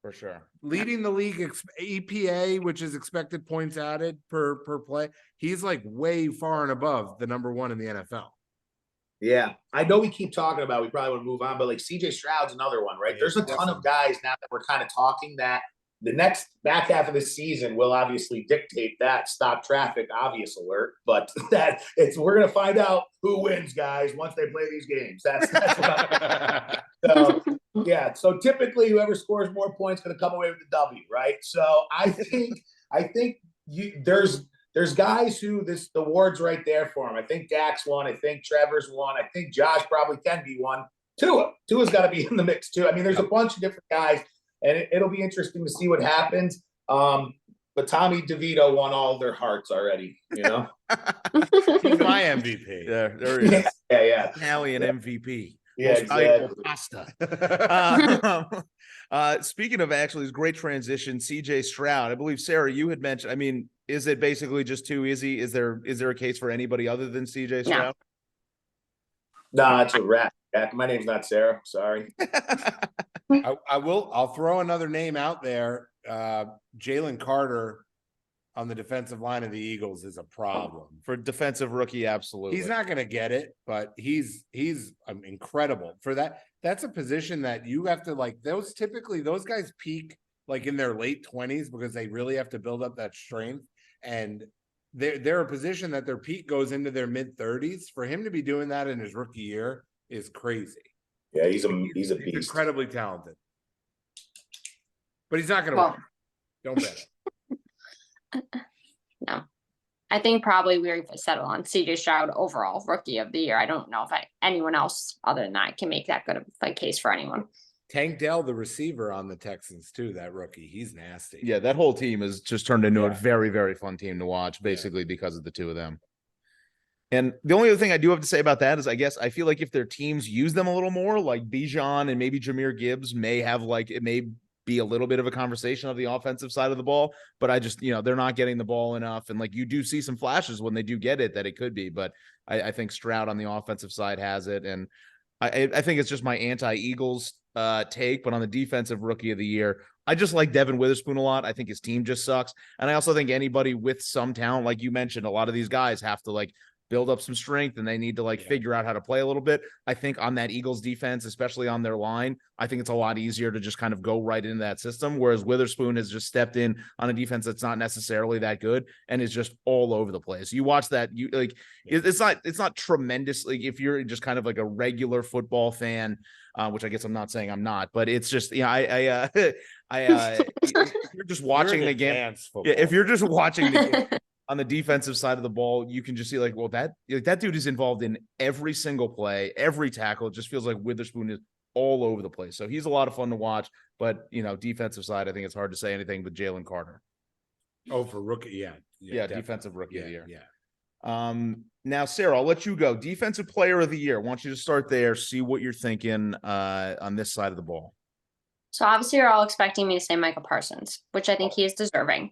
For sure. Leading the league EPA, which is expected points added per play. He's like way far and above the number one in the NFL. Yeah, I know we keep talking about, we probably want to move on, but like CJ Stroud's another one, right? Yeah, There's a ton of guys now that we're kind of talking that the next back half of the season will obviously dictate that. Stop traffic, obvious alert, but we're gonna find out who wins, guys, once they play these games. That's what so yeah. So typically, whoever scores more points going to come away with the W, right? So I think there's guys who the award's right there for him. I think Dak's one. I think Trevor's one. I think Josh probably can be one. Tua's got to be in the mix too. I mean, there's a bunch of different guys, and it'll be interesting to see what happens. But Tommy DeVito won all of their hearts already, you know? He's my MVP. Yeah, there he is. Yeah. Italian MVP. Yeah, exactly. Pasta. Speaking of actually, it's great transition. CJ Stroud, I believe, Sarah, you had mentioned, I mean, is it basically just too easy? Is there a case for anybody other than CJ Stroud? No, it's a wrap. My name's not Sarah. Sorry. I'll throw another name out there. Jalen Carter on the defensive line of the Eagles is a problem for defensive rookie. Absolutely. He's not going to get it, but he's incredible for that. That's a position that you have to like those guys peak like in their late 20s because they really have to build up that strength. And they're a position that their peak goes into their mid 30s. For him to be doing that in his rookie year is crazy. Yeah, he's a beast. He's incredibly talented. But he's not going to win. Don't bet. No. I think probably we settle on CJ Stroud overall rookie of the year. I don't know if anyone else other than that can make that good of a case for anyone. Tank Dell, the receiver on the Texans too, that rookie, he's nasty. Yeah, that whole team has just turned into a very, very fun team to watch, basically because of the two of them. And the only other thing I do have to say about that is I guess I feel like if their teams use them a little more, like Bijan and maybe Jahmyr Gibbs may have it may be a little bit of a conversation of the offensive side of the ball, but I just, they're not getting the ball enough. And like, you do see some flashes when they do get it that it could be, but I think Stroud on the offensive side has it. And I think it's just my anti-Eagles take, but on the defensive rookie of the year, I just like Devin Witherspoon a lot. I think his team just sucks. And I also think anybody with some talent, like you mentioned, a lot of these guys have to build up some strength and they need to figure out how to play a little bit. I think on that Eagles defense, especially on their line, I think it's a lot easier to just kind of go right into that system. Whereas Witherspoon has just stepped in on a defense that's not necessarily that good and is just all over the place. You watch that, it's not tremendous. Like if you're just kind of like a regular football fan, which I guess I'm not saying I'm not, but it's just, if you're just watching the game, if you're just watching the game, on the defensive side of the ball, you can just see that dude is involved in every single play, every tackle. It just feels like Witherspoon is all over the place. So he's a lot of fun to watch, but defensive side, I think it's hard to say anything with Jalen Carter. Oh, for rookie. Yeah. Defensive rookie of the year. Yeah. Now, Sarah, I'll let you go. Defensive player of the year. I want you to start there. See what you're thinking on this side of the ball. So obviously you're all expecting me to say Michael Parsons, which I think he is deserving.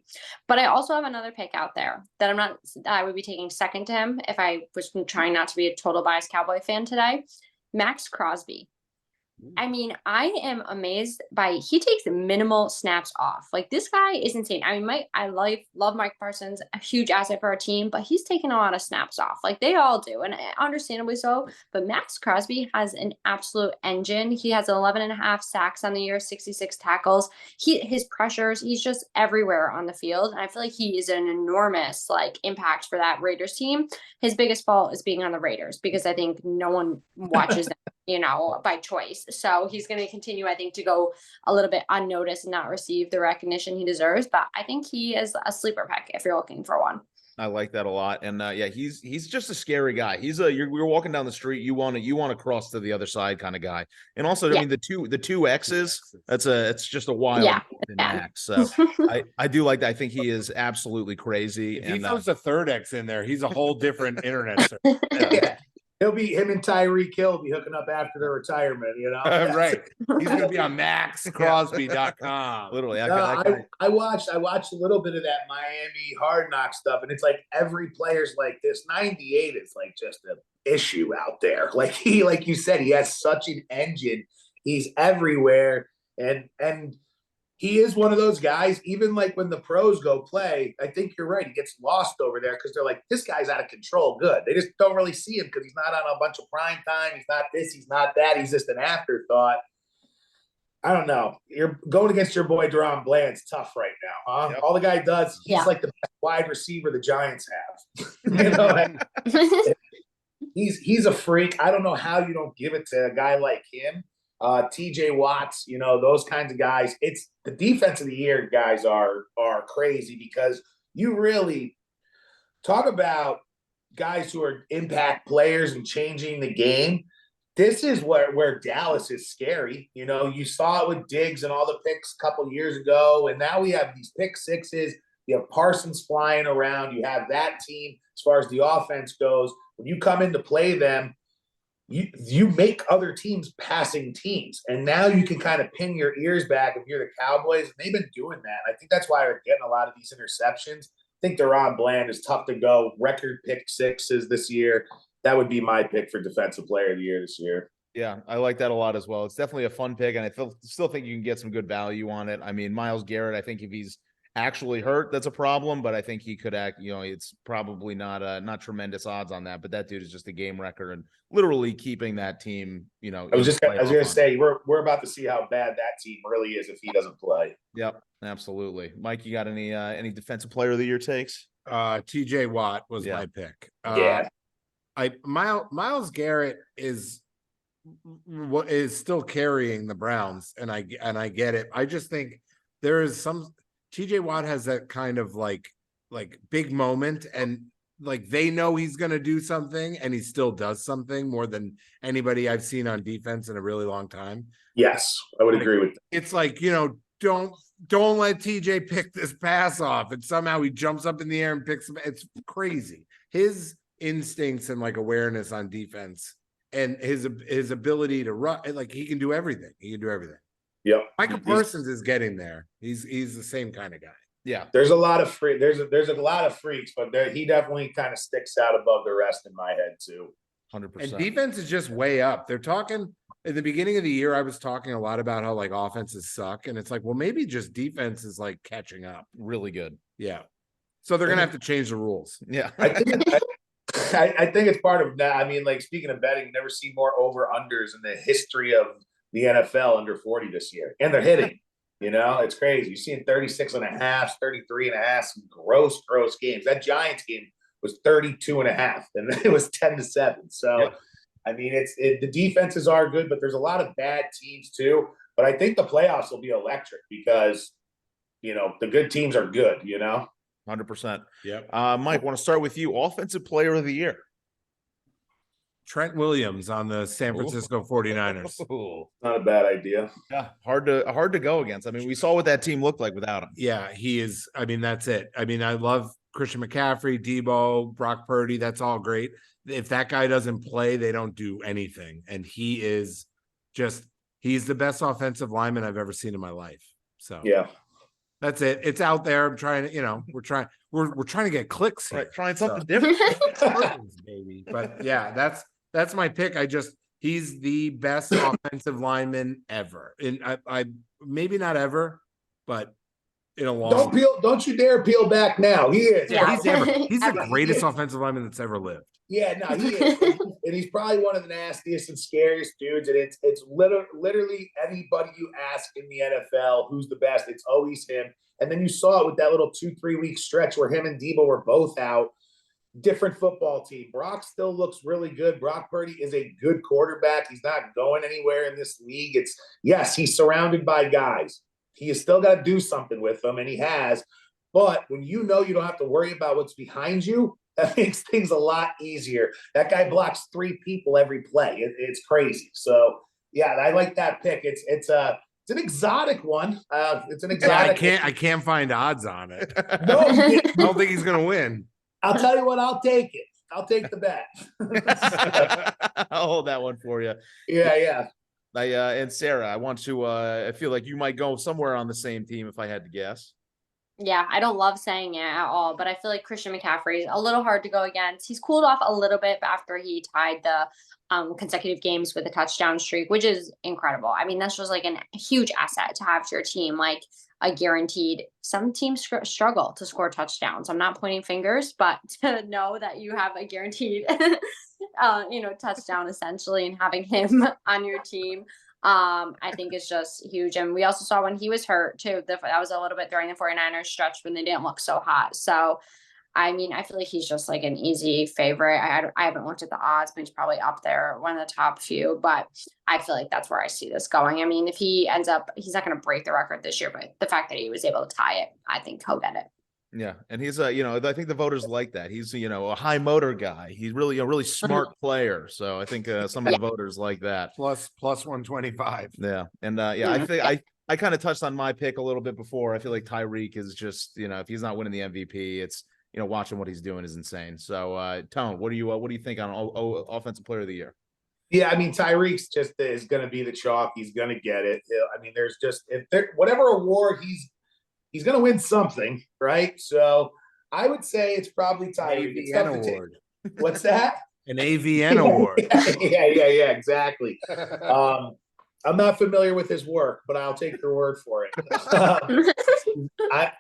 But I also have another pick out there that I would be taking second to him if I was trying not to be a total biased Cowboy fan today. Max Crosby. I mean, I am amazed he takes minimal snaps off. Like this guy is insane. I mean, I love Mike Parsons, a huge asset for our team, but he's taking a lot of snaps off. Like they all do, and understandably so. But Max Crosby has an absolute engine. He has 11.5 sacks on the year, 66 tackles. His pressures, he's just everywhere on the field. And I feel like he is an enormous impact for that Raiders team. His biggest fault is being on the Raiders because I think no one watches them. By choice. So he's going to continue, I think, to go a little bit unnoticed and not receive the recognition he deserves. But I think he is a sleeper pick if you're looking for one. I like that a lot. And he's just a scary guy. You're walking down the street. You want to cross to the other side kind of guy. And also, I mean, the two X's, it's just a wild max. So I do like that. I think he is absolutely crazy. If he throws a third X in there, he's a whole different internet. Yeah. Him and Tyreek Hill will be hooking up after their retirement, Right. He's going to be on maxcrosby.com. Literally. I watched a little bit of that Miami Hard Knock stuff, and it's like every player's like this. 98 is like just issue out there. Like you said, he has such an engine. He's everywhere. And he is one of those guys, even like when the pros go play, I think you're right. He gets lost over there because they're like, this guy's out of control. Good. They just don't really see him because he's not on a bunch of prime time. He's not this, he's not that. He's just an afterthought. I don't know. You're going against your boy Deron Bland's tough right now, huh? Yep. All the guy does, he's like the best wide receiver the Giants have. You know, he's a freak. I don't know how you don't give it to a guy like him. TJ Watts, you know, those kinds of guys. It's the defense of the year guys are crazy because you really talk about guys who are impact players and changing the game. This is where Dallas is scary. You know, you saw it with Diggs and all the picks a couple years ago, and now we have these pick sixes. You have Parsons flying around. You have that team as far as the offense goes. When you come in to play them, you make other teams passing teams. And now you can kind of pin your ears back if you're the Cowboys. And they've been doing that. I think that's why they're getting a lot of these interceptions. I think Deron Bland is tough to go. Record pick sixes this year. That would be my pick for defensive player of the year this year. Yeah, I like that a lot as well. It's definitely a fun pick, and I still think you can get some good value on it. I mean, Myles Garrett, I think if he's actually hurt, that's a problem, but I think he could act, you know, it's probably not tremendous odds on that, but that dude is just a game wrecker and literally keeping that team, you know. I was gonna say we're about to see how bad that team really is if he doesn't play. Yep, absolutely. Mike, you got any defensive player of the year takes? TJ Watt was my pick. Myles Garrett is still carrying the Browns, and I get it. I just think there is some TJ Watt has that kind of like big moment, and like they know he's going to do something, and he still does something more than anybody I've seen on defense in a really long time. Yes, I would agree with that. It's like, you know, don't let TJ pick this pass off, and somehow he jumps up in the air and picks him. It's crazy. His instincts and like awareness on defense and his ability to run, like he can do everything. Yep. Michael Parsons is getting there. He's the same kind of guy. Yeah. There's a lot of there's a lot of freaks, but he definitely kind of sticks out above the rest in my head too. 100%. And defense is just way up. They're talking at the beginning of the year. I was talking a lot about how like offenses suck, and it's like, well, maybe just defense is like catching up. Really good. Yeah. So they're gonna have to change the rules. Yeah. I think it's part of that. I mean, like, speaking of betting, you never see more over-unders in the history of the NFL under 40 this year. And they're hitting. You know, it's crazy. You're seeing 36.5, 33.5, some gross games. That Giants game was 32.5, and it was 10-7. So, yep. I mean, the defenses are good, but there's a lot of bad teams too. But I think the playoffs will be electric because, you know, the good teams are good, you know? 100%. Yeah. Mike, want to start with you. Offensive player of the year. Trent Williams on the San Francisco 49ers. Not a bad idea. Yeah. Hard to go against. I mean, we saw what that team looked like without him. Yeah, he is. I mean, that's it. I mean, I love Christian McCaffrey, Debo, Brock Purdy. That's all great. If that guy doesn't play, they don't do anything. And he's the best offensive lineman I've ever seen in my life. So yeah. That's it. It's out there. I'm trying to, you know, we're trying to get clicks here. Right, trying something different. Baby. But yeah, that's my pick. He's the best offensive lineman ever. And I maybe not ever, but in a long don't you dare peel back now. He is. Yeah. He's the greatest offensive lineman that's ever lived. Yeah, no, he is. And he's probably one of the nastiest and scariest dudes. And it's literally anybody you ask in the NFL who's the best, it's always him. And then you saw it with that little 2-3 week stretch where him and Debo were both out. Different football team. Brock still looks really good. Brock Purdy is a good quarterback. He's not going anywhere in this league. Yes, he's surrounded by guys. He has still got to do something with them, and he has. But when you know you don't have to worry about what's behind you, that makes things a lot easier. That guy blocks 3 people every play. It's crazy. So yeah, I like that pick. It's an exotic one. It's an exotic. Yeah, I can't find odds on it. No, I don't think he's gonna win. I'll tell you what. I'll take it. I'll take the bet. I'll hold that one for you. Yeah. And Sarah, I want to. I feel like you might go somewhere on the same team if I had to guess. Yeah, I don't love saying it at all, but I feel like Christian McCaffrey is a little hard to go against. He's cooled off a little bit after he tied the consecutive games with a touchdown streak, which is incredible. I mean, that's just like a huge asset to have to your team, like a guaranteed. Some teams struggle to score touchdowns. I'm not pointing fingers, but to know that you have a guaranteed, touchdown essentially, and having him on your team I think is just huge. And we also saw when he was hurt too, that was a little bit during the 49ers stretch when they didn't look so hot. So, I mean, I feel like he's just like an easy favorite. I haven't looked at the odds, but he's probably up there, one of the top few. But I feel like that's where I see this going. I mean, if he ends up, he's not going to break the record this year, but the fact that he was able to tie it, I think he'll get it. Yeah, and he's I think the voters like that. He's a high motor guy. He's really a really smart player. So I think some of the voters like that. Plus 125. Yeah, and I think I kind of touched on my pick a little bit before. I feel like Tyreek is just if he's not winning the MVP, it's watching what he's doing is insane. So Tone, what do you think on offensive player of the year? Yeah, I mean Tyreek's just is going to be the chalk. He's going to get it. I mean, there's just whatever award he's going to win something, right? So I would say it's probably Tyreek. AVN award. What's that? An AVN award. Yeah, exactly. I'm not familiar with his work, but I'll take your word for it.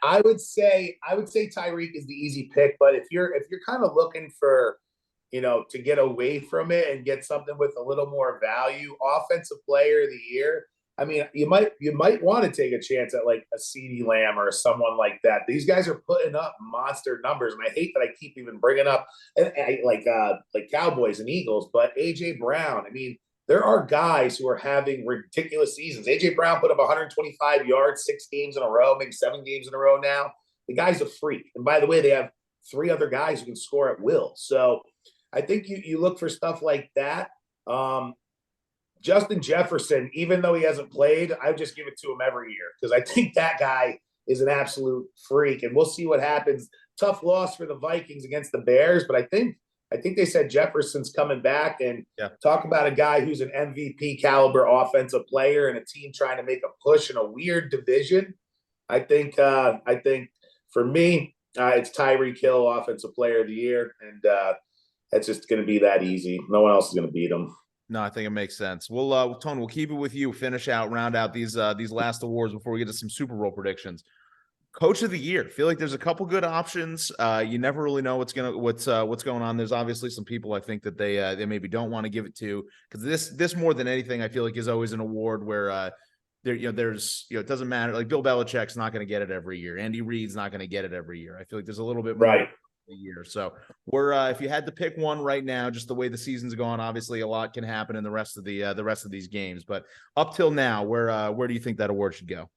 I would say Tyreek is the easy pick, but if you're kind of looking for to get away from it and get something with a little more value, offensive player of the year. I mean, you might want to take a chance at like a CeeDee Lamb or someone like that. These guys are putting up monster numbers, and I hate that I keep even bringing up like Cowboys and Eagles, but AJ Brown. I mean, there are guys who are having ridiculous seasons. AJ Brown put up 125 yards 6 games in a row, maybe 7 games in a row now. The guy's a freak. And by the way, they have 3 other guys who can score at will. So I think you look for stuff like that. Justin Jefferson, even though he hasn't played, I would just give it to him every year because I think that guy is an absolute freak, and we'll see what happens. Tough loss for the Vikings against the Bears, but I think they said Jefferson's coming back, and talk about a guy who's an MVP caliber offensive player and a team trying to make a push in a weird division. I think for me, it's Tyreek Hill, offensive player of the year, and that's just going to be that easy. No one else is going to beat him. No, I think it makes sense. We'll Tone, we'll keep it with you. Round out these last awards before we get to some Super Bowl predictions. Coach of the year. Feel like there's a couple good options. You never really know what's going on. There's obviously some people I think that they maybe don't want to give it to, because this more than anything I feel like is always an award where there's it doesn't matter. Like Bill Belichick's not going to get it every year. Andy Reid's not going to get it every year. I feel like there's a little bit more. Right. A year. So we're if you had to pick one right now, just the way the season's going, obviously a lot can happen in the rest of these games. But up till now, where do you think that award should go?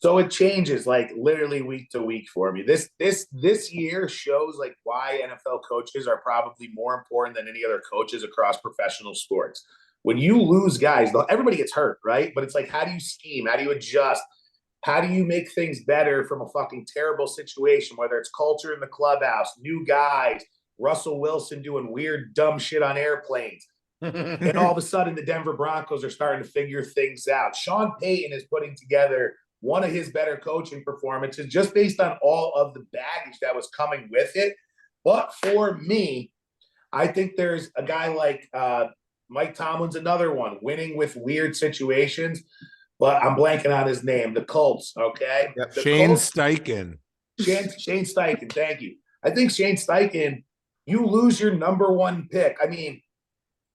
So it changes like literally week to week for me. This year shows like why NFL coaches are probably more important than any other coaches across professional sports. When you lose guys, everybody gets hurt, right? But it's like, how do you scheme? How do you adjust? How do you make things better from a fucking terrible situation, whether it's culture in the clubhouse, new guys, Russell Wilson doing weird, dumb shit on airplanes. And all of a sudden, the Denver Broncos are starting to figure things out. Sean Payton is putting together one of his better coaching performances just based on all of the baggage that was coming with it. But for me, I think there's a guy like Mike Tomlin's another one, winning with weird situations. But I'm blanking on his name. The Colts, okay? Yep. Shane Steichen. Shane Steichen, thank you. I think Shane Steichen, you lose your number 1 pick. I mean,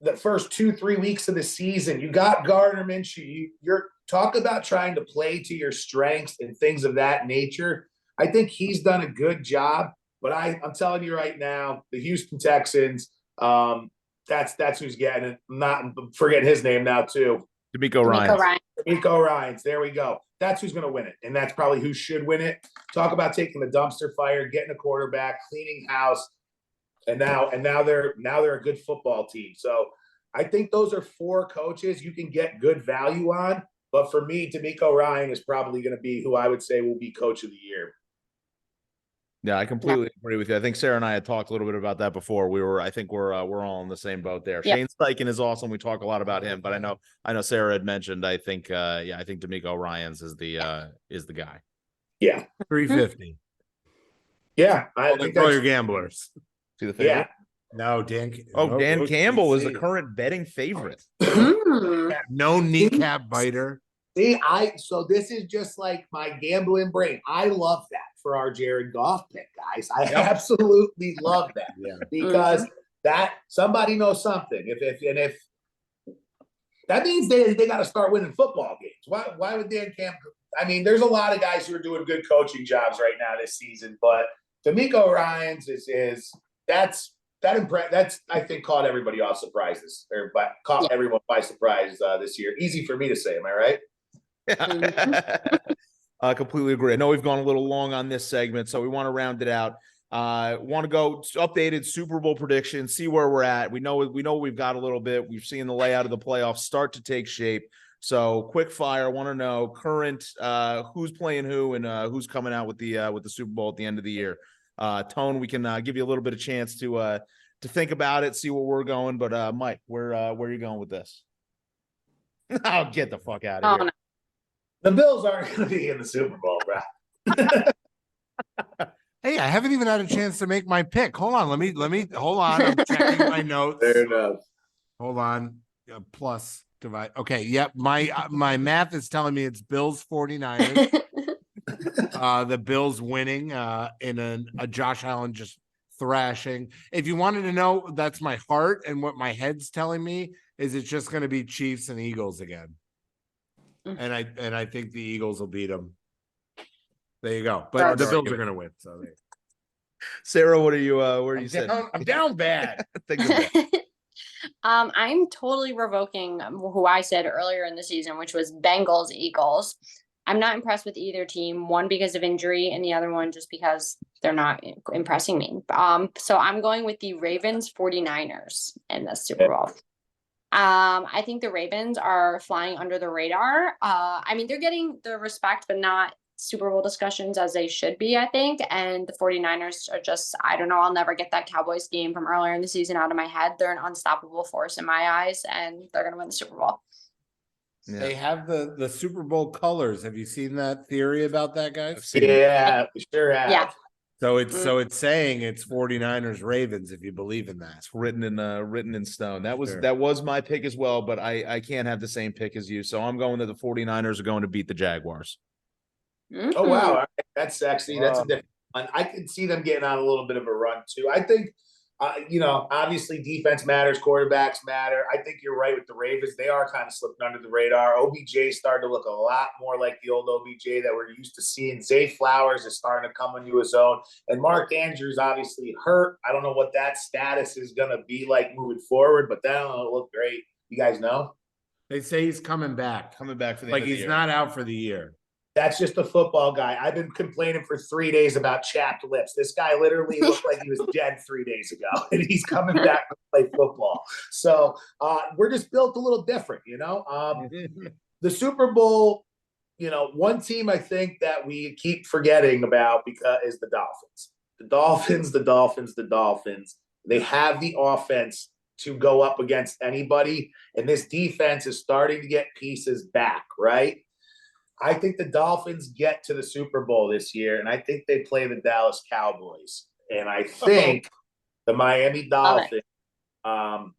the first 2-3 weeks of the season, you got Gardner Minshew. You're talk about trying to play to your strengths and things of that nature. I think he's done a good job. But I'm telling you right now, the Houston Texans, that's who's getting it. I'm not forgetting his name now, too. DeMeco Ryans. There we go. That's who's going to win it. And that's probably who should win it. Talk about taking the dumpster fire, getting a quarterback, cleaning house. And now they're a good football team. So I think those are 4 coaches you can get good value on. But for me, DeMeco Ryan is probably going to be who I would say will be coach of the year. Yeah, I completely agree with you. I think Sarah and I had talked a little bit about that before. I think we're all in the same boat there. Yep. Shane Steichen is awesome. We talk a lot about him, but I know Sarah had mentioned. I think DeMeco Ryans is the guy. Yeah. 350. Yeah. I think all that's your gamblers. See the favorite? yeah. No, Dan. Dan Campbell is the DC. current betting favorite. No kneecap biter. See, so this is just like my gambling brain. I love that for our Jared Goff pick, guys. I absolutely love that because that somebody knows something. If that means they got to start winning football games. Why would Dan Campbell? I mean, there's a lot of guys who are doing good coaching jobs right now this season, but D'Amico Ryans that's I think caught everybody off surprises caught everyone by surprise this year. Easy for me to say, am I right? I completely agree. I know we've gone a little long on this segment, so we want to round it out. Want to go updated Super Bowl prediction, see where we're at. We know we've got a little bit. We've seen the layout of the playoffs start to take shape. So quick fire. I want to know current who's playing who and who's coming out with the Super Bowl at the end of the year. Tone, we can give you a little bit of chance to think about it, see where we're going. But Mike, where are you going with this? I'll get the fuck out of here. No. The Bills aren't going to be in the Super Bowl, bro. Hey, I haven't even had a chance to make my pick. Hold on. Let me hold on. I'm checking my notes. Fair enough. Hold on. Plus divide. Okay. Yep. My math is telling me it's Bills 49ers. The Bills winning in a Josh Allen just thrashing. If you wanted to know, that's my heart, and what my head's telling me is it's just going to be Chiefs and Eagles again. And I think the Eagles will beat them. There you go. But the Bills are going to win. So Sarah, what are you? Where are you sitting? I'm down bad. I'm totally revoking who I said earlier in the season, which was Bengals Eagles. I'm not impressed with either team. One because of injury, and the other one just because they're not impressing me. So I'm going with the Ravens 49ers in the Super Bowl. I think the Ravens are flying under the radar. I mean, they're getting the respect, but not Super Bowl discussions as they should be, I think. And the 49ers are just, I don't know, I'll never get that Cowboys game from earlier in the season out of my head. They're an unstoppable force in my eyes, and they're going to win the Super Bowl. Yeah. They have the Super Bowl colors. Have you seen that theory about that, guys? Yeah, we sure have. Yeah. So it's saying it's 49ers Ravens, if you believe in that. It's written in stone. That was my pick as well, but I can't have the same pick as you. So I'm going that the 49ers are going to beat the Jaguars. Oh wow. Right. That's sexy. That's a different one. I can see them getting on a little bit of a run too. I think obviously defense matters, quarterbacks matter. I think you're right with the Ravens. They are kind of slipping under the radar. OBJ started to look a lot more like the old OBJ that we're used to seeing. Zay Flowers is starting to come into his own. And Mark Andrews obviously hurt. I don't know what that status is going to be like moving forward, but that'll look great. You guys know? They say he's coming back. For the end of the year. He's not out for the year. That's just a football guy. I've been complaining for 3 days about chapped lips. This guy literally looked like he was dead 3 days ago, and he's coming back to play football. So we're just built a little different, The Super Bowl, one team I think that we keep forgetting about is the Dolphins. The Dolphins. They have the offense to go up against anybody, and this defense is starting to get pieces back, right? I think the Dolphins get to the Super Bowl this year, and I think they play the Dallas Cowboys. And I think the Miami Dolphins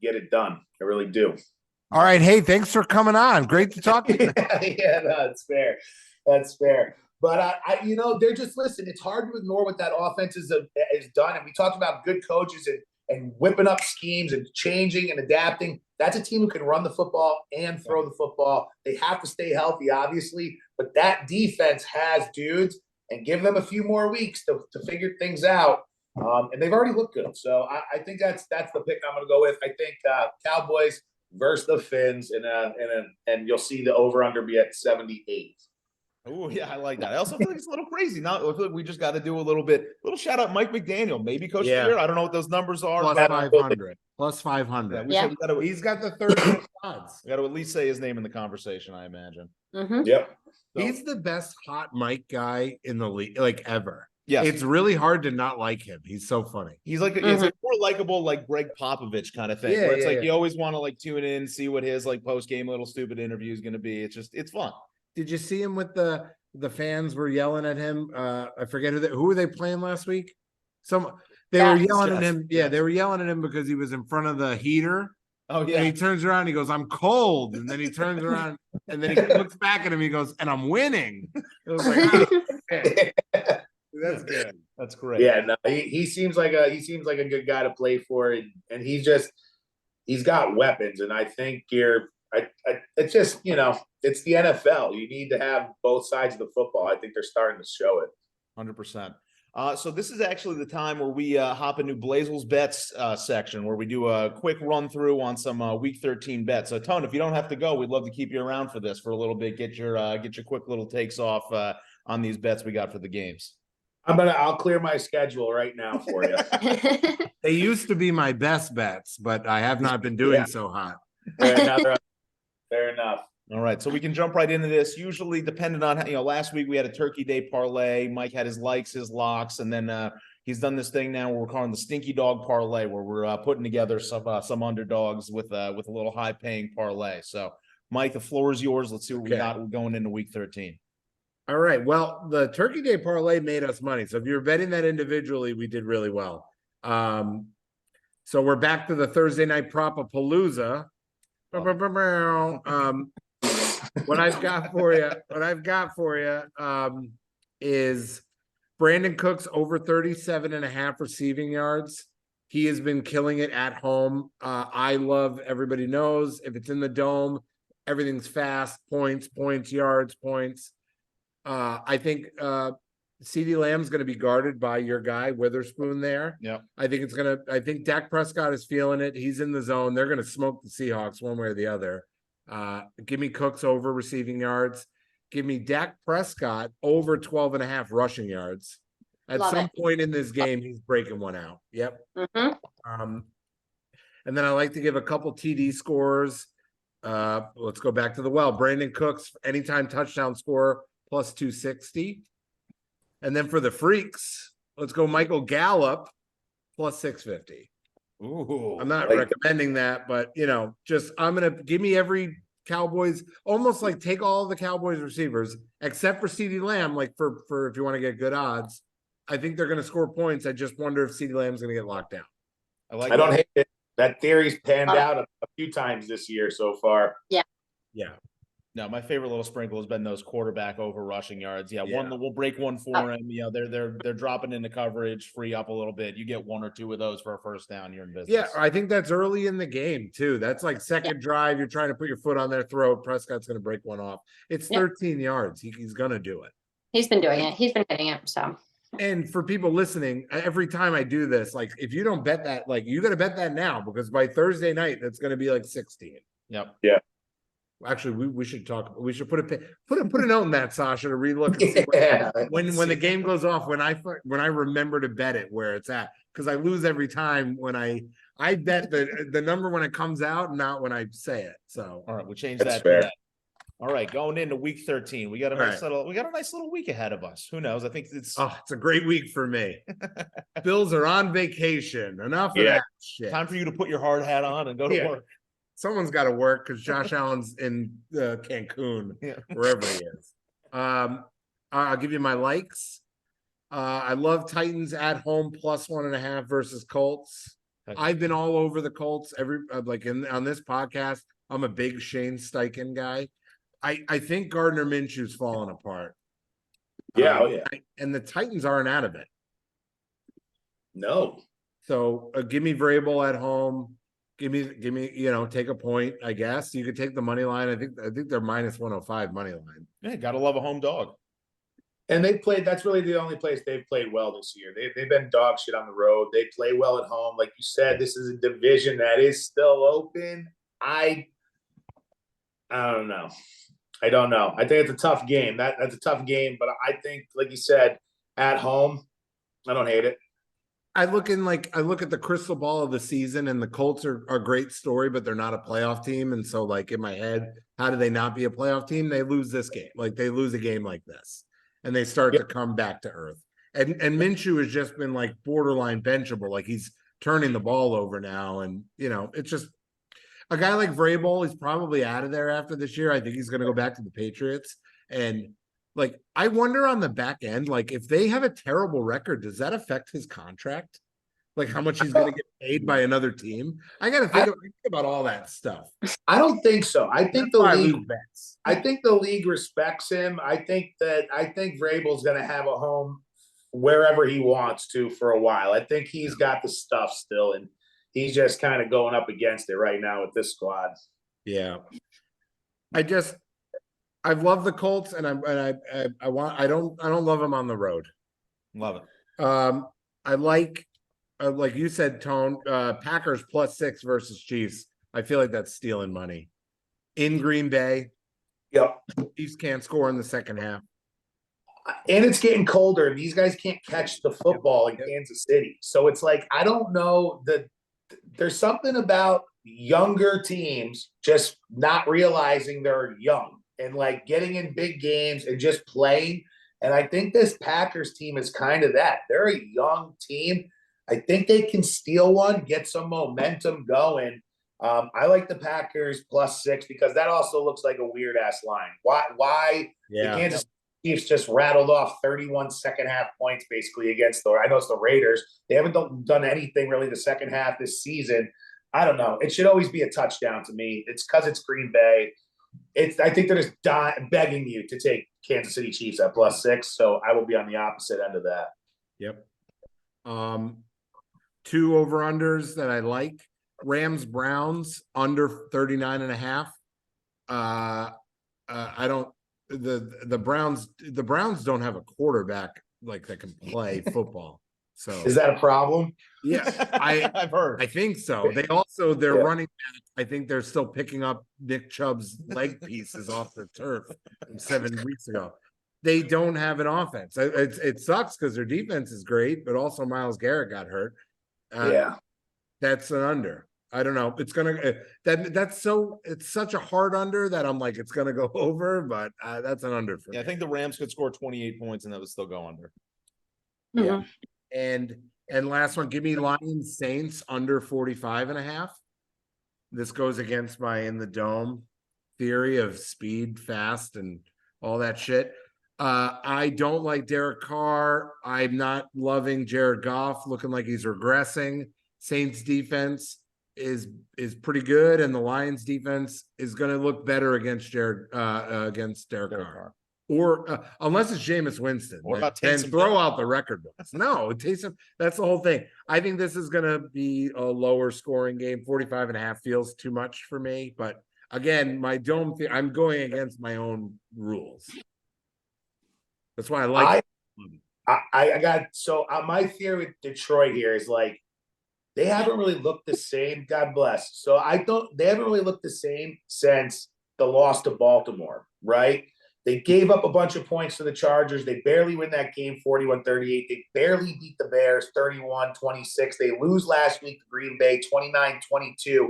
get it done. I really do. All right. Hey, thanks for coming on. Great to talk to you. That's fair. That's fair. But, they're just, listen, it's hard to ignore what that offense is done. And we talked about good coaches and whipping up schemes and changing and adapting. That's a team who can run the football and throw the football. They have to stay healthy, obviously, but that defense has dudes, and give them a few more weeks to figure things out. And they've already looked good. So I think that's the pick I'm going to go with. I think Cowboys versus the Finns, and you'll see the over-under be at 78. Oh yeah, I like that. I also feel like it's a little crazy. Now I feel like we just got to do a little shout out Mike McDaniel, maybe Coach of the Year. I don't know what those numbers are. Plus 500. Plus 500. Yeah. He's got the third odds. We got to at least say his name in the conversation, I imagine. Mm-hmm. Yep. So, he's the best hot mic guy in the league, like ever. Yeah, it's really hard to not like him. He's so funny. He's like it's like more likable, like Greg Popovich kind of thing. Yeah, where it's like you always want to like tune in, see what his like post game little stupid interview is going to be. It's fun. Did you see him with the fans were yelling at him? I forget who were they playing last week? They were yelling at him. Yeah, they were yelling at him because he was in front of the heater. Oh yeah. And he turns around, he goes, "I'm cold," and then he turns around, and then he looks back at him. He goes, "And I'm winning." It was like, oh, that's good. That's great. Yeah, no, he seems like a good guy to play for, and he's got weapons, and I think it's just it's the NFL. You need to have both sides of the football. I think they're starting to show it. 100%. So this is actually the time where we hop into Blazel's bets section, where we do a quick run through on some week 13 bets. So Tone, if you don't have to go, we'd love to keep you around for this for a little bit. Get your quick little takes off on these bets we got for the games. I'll clear my schedule right now for you. They used to be my best bets, but I have not been doing so hot. Fair enough. All right, so we can jump right into this. Usually, depending on last week we had a Turkey Day parlay. Mike had his likes, his locks, and then he's done this thing now where we're calling the Stinky Dog parlay, where we're putting together some underdogs with a little high paying parlay. So, Mike, the floor is yours. Let's see what we got. We're going into week 13. All right. Well, the Turkey Day parlay made us money. So if you're betting that individually, we did really well. So we're back to the Thursday night prop-a-palooza. What I've got for you is Brandon Cooks over 37.5 receiving yards. He has been killing it at home. I love, everybody knows, if it's in the dome, everything's fast, points, yards, points. I think CeeDee Lamb's going to be guarded by your guy Witherspoon there. Yeah. I think Dak Prescott is feeling it. He's in the zone. They're going to smoke the Seahawks one way or the other. Give me Cooks over receiving yards. Give me Dak Prescott over 12.5 rushing yards. At some point in this game, he's breaking one out. Yep. Mm-hmm. And then I like to give a couple TD scores. Let's go back to the well. Brandon Cooks, anytime touchdown score, plus 260. And then for the freaks, let's go Michael Gallup, plus 650. Ooh, I'm not recommending that, but I'm gonna give me every Cowboys, almost like take all the Cowboys receivers except for CeeDee Lamb, like for if you want to get good odds. I think they're gonna score points. I just wonder if CeeDee Lamb's gonna get locked down. I don't hate it. That theory's panned out a few times this year so far. Yeah. No, my favorite little sprinkle has been those quarterback over rushing yards. Yeah. One we'll break one for him. They're dropping into coverage, free up a little bit. You get one or two of those for a first down, you're in business. Yeah, I think that's early in the game too. That's like second drive. You're trying to put your foot on their throat. Prescott's going to break one off. It's 13 yards. He's going to do it. He's been doing it. He's been hitting it. So. And for people listening, every time I do this, like if you don't bet that, like you got to bet that now because by Thursday night that's going to be like 16. Yep. Yeah. Actually, we should talk. We should put a note in that, Sasha, to relook and see when the game goes off. When I remember to bet it where it's at, because I lose every time when I bet the number when it comes out, not when I say it. So all right, we'll change that's that. Fair. To that. All right, going into week 13, we got a nice little week ahead of us. Who knows? I think it's a great week for me. Bills are on vacation. Enough of that shit. Time for you to put your hard hat on and go to work. Someone's got to work because Josh Allen's in Cancun, wherever he is. I'll give you my likes. I love Titans at home plus 1.5 versus Colts. I've been all over the Colts. On this podcast, I'm a big Shane Steichen guy. I think Gardner Minshew's falling apart. Yeah, and the Titans aren't out of it. No. So give me Vrabel at home. Give me, take a point, I guess. You could take the money line. I think they're minus 105 money line. Yeah, gotta love a home dog. And that's really the only place they've played well this year. They've been dog shit on the road. They play well at home. Like you said, this is a division that is still open. I don't know. I don't know. I think it's a tough game. That's a tough game, but I think, like you said, at home, I don't hate it. I look at the crystal ball of the season, and the Colts are a great story, but they're not a playoff team. And so, like in my head, how do they not be a playoff team? They lose this game. Like they lose a game like this, and they start to come back to earth. And Minshew has just been like borderline benchable. Like he's turning the ball over now, and it's just a guy like Vrabel is probably out of there after this year. I think he's going to go back to the Patriots. And like, I wonder on the back end, like if they have a terrible record, does that affect his contract? Like how much he's going to get paid by another team? I got to think about all that stuff. I don't think so. I think I think the league respects him. I think Vrabel's going to have a home wherever he wants to for a while. I think he's got the stuff still, and he's just kind of going up against it right now with this squad. Yeah. I've loved the Colts, and I don't love them on the road. Love it. I like you said, Tone, Packers +6 versus Chiefs. I feel like that's stealing money in Green Bay. Yep. Chiefs can't score in the second half. And it's getting colder, and these guys can't catch the football in Kansas City. So it's like, I don't know that there's something about younger teams just not realizing they're young and like getting in big games and just playing. And I think this Packers team is kind of that. They're a young team. I think they can steal one, get some momentum going. I like the Packers +6 because that also looks like a weird ass line. Why the Kansas Chiefs just rattled off 31 second half points basically against I know it's the Raiders. They haven't done anything really the second half this season. I don't know. It should always be a touchdown to me. It's because it's Green Bay. I think they're just begging you to take Kansas City Chiefs at +6. So I will be on the opposite end of that. Yep. 2 over-unders that I like. Rams Browns under 39.5. I don't the Browns don't have a quarterback like that can play football. So is that a problem? Yeah, I've heard. I think so. They're running back. I think they're still picking up Nick Chubb's leg pieces off the turf from 7 weeks ago. They don't have an offense. It sucks because their defense is great, but also Myles Garrett got hurt. That's an under. I don't know. It's gonna it's such a hard under that I'm like it's gonna go over, but that's an under for me. I think the Rams could score 28 points and that would still go under. Yeah. And last one, give me Lions Saints under 45.5. This goes against my in the dome theory of speed, fast, and all that shit. I don't like Derek Carr. I'm not loving Jared Goff, looking like he's regressing. Saints defense is pretty good, and the Lions defense is going to look better against Derek Carr. Or unless it's Jameis Winston, then throw out the record books. No, Taysom. That's the whole thing. I think this is going to be a lower scoring game. 45.5 feels too much for me. But again, my dome I'm going against my own rules. That's why I like. I got my theory with Detroit here is like they haven't really looked the same. God bless. So they haven't really looked the same since the loss to Baltimore, right? They gave up a bunch of points to the Chargers. They barely win that game 41-38. They barely beat the Bears 31-26. They lose last week to Green Bay 29-22.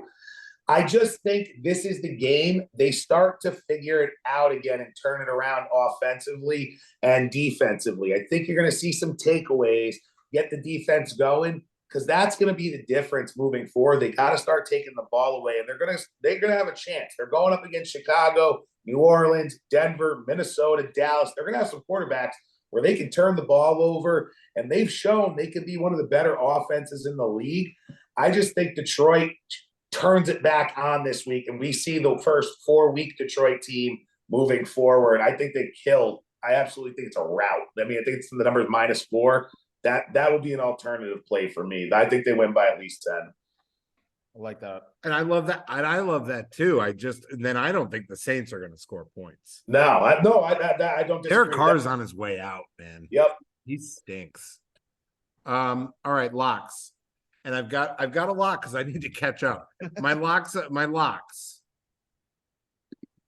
I just think this is the game. They start to figure it out again and turn it around offensively and defensively. I think you're going to see some takeaways, get the defense going, because that's going to be the difference moving forward. They got to start taking the ball away, and they're going to have a chance. They're going up against Chicago, New Orleans, Denver, Minnesota, Dallas. They're going to have some quarterbacks where they can turn the ball over, and they've shown they can be one of the better offenses in the league. I just think Detroit turns it back on this week, and we see the first 4-week Detroit team moving forward. I think they killed. I absolutely think it's a rout. I mean, I think the number is -4. That would be an alternative play for me. I think they win by at least 10. I like that. And I love that. And I love that too. I don't think the Saints are going to score points. No, I don't. Derek Carr's on his way out, man. Yep. He stinks. All right, locks. And I've got a lock because I need to catch up. My locks.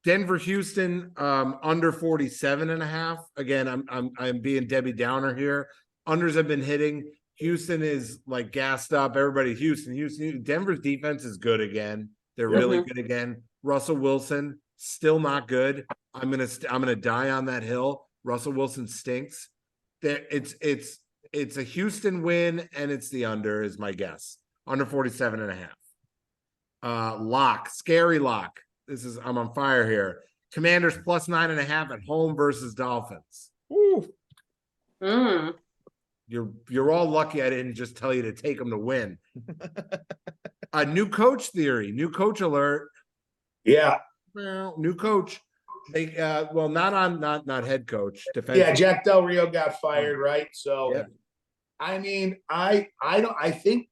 Denver, Houston, under 47.5. Again, I'm being Debbie Downer here. Unders have been hitting. Houston is like gassed up. Everybody, Houston. Denver's defense is good again. They're really good again. Russell Wilson still not good. I'm gonna die on that hill. Russell Wilson stinks. It's a Houston win, and it's the under is my guess. Under 47.5. Lock, scary lock. I'm on fire here. Commanders plus 9.5 at home versus Dolphins. Ooh. You're all lucky I didn't just tell you to take them to win. A new coach theory, new coach alert. Yeah. Well, new coach. They not head coach. Yeah, Jack Del Rio got fired, right? So yeah. I mean, I think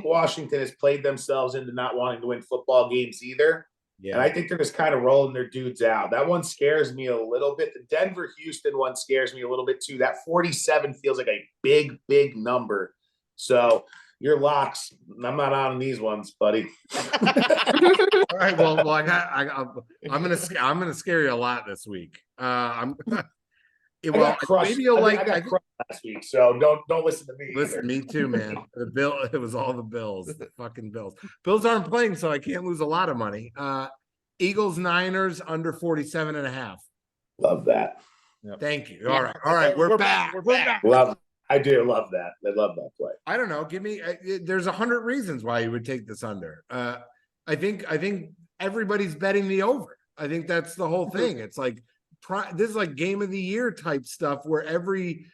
Washington has played themselves into not wanting to win football games either. Yeah. And I think they're just kind of rolling their dudes out. That one scares me a little bit. The Denver-Houston one scares me a little bit too. That 47 feels like a big, big number. So your locks, I'm not on these ones, buddy. All right. Well, I'm gonna scare you a lot this week. Well, maybe you'll I got crushed last week, so don't listen to me. Listen, me too, man. It was all the Bills, the fucking Bills. Bills aren't playing, so I can't lose a lot of money. Eagles, Niners under 47.5. Love that. Yep. Thank you. All right. We're back. We're back. I do love that. I love that play. I don't know. Give me. There's 100 reasons why you would take this under. I think everybody's betting the over. I think that's the whole thing. It's like this is like game of the year type stuff where every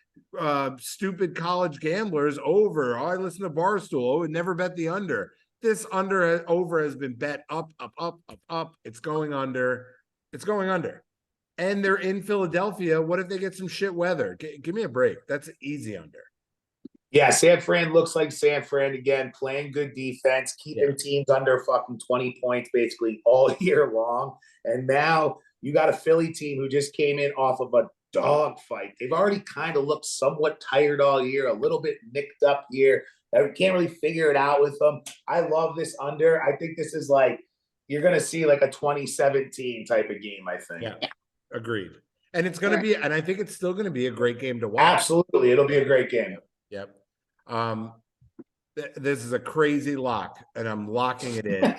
stupid college gambler is over. Oh, I listen to Barstool. Oh, would never bet the under. This over has been bet up. It's going under. And they're in Philadelphia. What if they get some shit weather? Give me a break. That's easy under. Yeah, San Fran looks like San Fran again, playing good defense, keeping teams under fucking 20 points basically all year long. And now you got a Philly team who just came in off of a dog fight. They've already kind of looked somewhat tired all year, a little bit nicked up here. I can't really figure it out with them. I love this under. I think this is like, you're going to see like a 2017 type of game, I think. Yeah. Agreed. And it's going to be, and I think it's still going to be a great game to watch. Absolutely. It'll be a great game. Yep. This is a crazy lock, and I'm locking it in.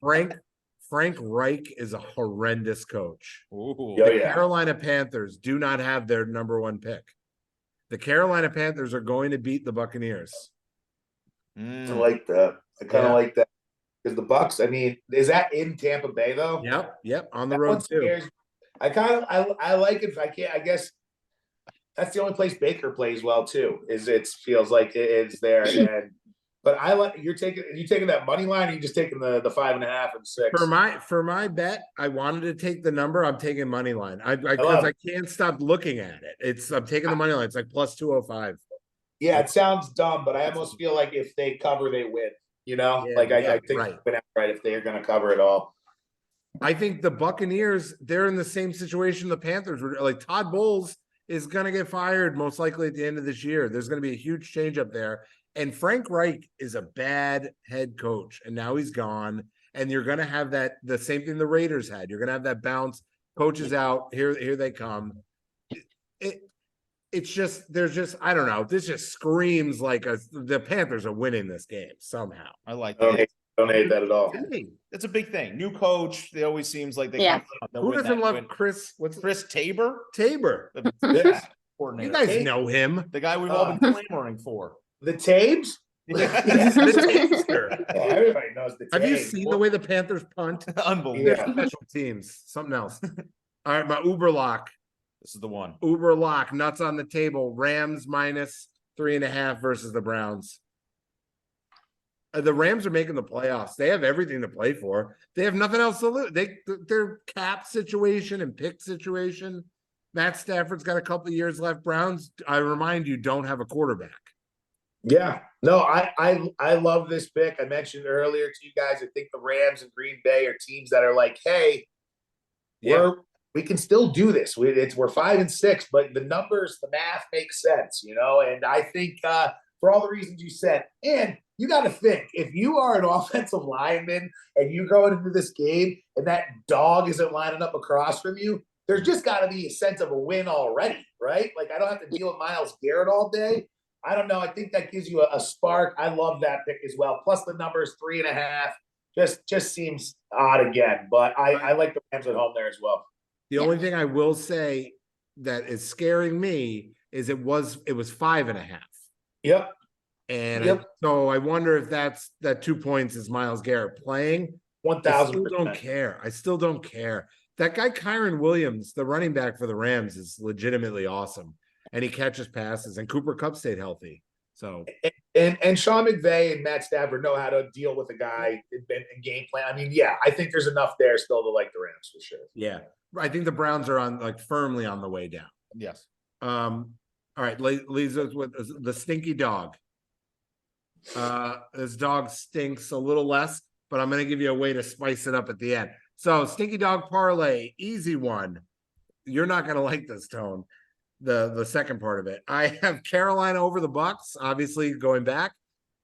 Frank Reich is a horrendous coach. The Carolina Panthers do not have their number one pick. The Carolina Panthers are going to beat the Buccaneers. I like that. I kind of like that. Because the Bucs, I mean, is that in Tampa Bay though? Yep. On the road too. I like it. I can't. I guess that's the only place Baker plays well too. It feels like it's there. But I like you taking that money line. Or you just taking the 5.5 and 6 for my bet. I wanted to take the number. I'm taking money line. Because I can't stop looking at it. I'm taking the money line. It's like plus 205. Yeah, it sounds dumb, but I almost feel like if they cover, they win. You know, I think right if they're going to cover it all. I think the Buccaneers, they're in the same situation the Panthers were. Like Todd Bowles is going to get fired most likely at the end of this year. There's going to be a huge change up there. And Frank Reich is a bad head coach, and now he's gone. And you're going to have the same thing the Raiders had. You're going to have that bounce. Coaches out. Here they come. It's just I don't know. This just screams like the Panthers are winning this game somehow. I like that. Don't hate that at all. It's a big thing. New coach. They always seems like they. Yeah. Who doesn't love Chris? What's Chris Tabor? Tabor. Yeah. You guys know him. The guy we've all been clamoring for. The Tabes? The Tabester. Everybody knows the Tabes. Have you seen the way the Panthers punt? Unbelievable. Special teams. Something else. All right, my Uber lock. This is the one. Uber lock. Nuts on the table. Rams minus 3.5 versus the Browns. The Rams are making the playoffs. They have everything to play for. They have nothing else to lose. Their cap situation and pick situation. Matt Stafford's got a couple of years left. Browns, I remind you, don't have a quarterback. Yeah. No, I love this pick. I mentioned earlier to you guys, I think the Rams and Green Bay are teams that are like, hey, we can still do this. We're 5-6, but the numbers, the math makes sense, you know? And I think for all the reasons you said, and you got to think, if you are an offensive lineman and you go into this game and that dog isn't lining up across from you, there's just got to be a sense of a win already, right? Like, I don't have to deal with Myles Garrett all day. I don't know. I think that gives you a spark. I love that pick as well. Plus the numbers 3.5 just seems odd again, but I like the Rams at home there as well. The only thing I will say that is scaring me is it was 5.5. Yep. And so I wonder if that 2 points is Myles Garrett playing. 1,000%. I still don't care. That guy, Kyron Williams, the running back for the Rams, is legitimately awesome. And he catches passes, and Cooper Kupp stayed healthy. So and Sean McVay and Matt Stafford know how to deal with a guy and game plan. I mean, yeah, I think there's enough there still to like the Rams for sure. Yeah. I think the Browns are on firmly on the way down. Yes. All right, leaves us with the stinky dog. This dog stinks a little less, but I'm going to give you a way to spice it up at the end. So, stinky dog parlay, easy one. You're not going to like this, Tone. The second part of it. I have Carolina over the Bucks, obviously going back,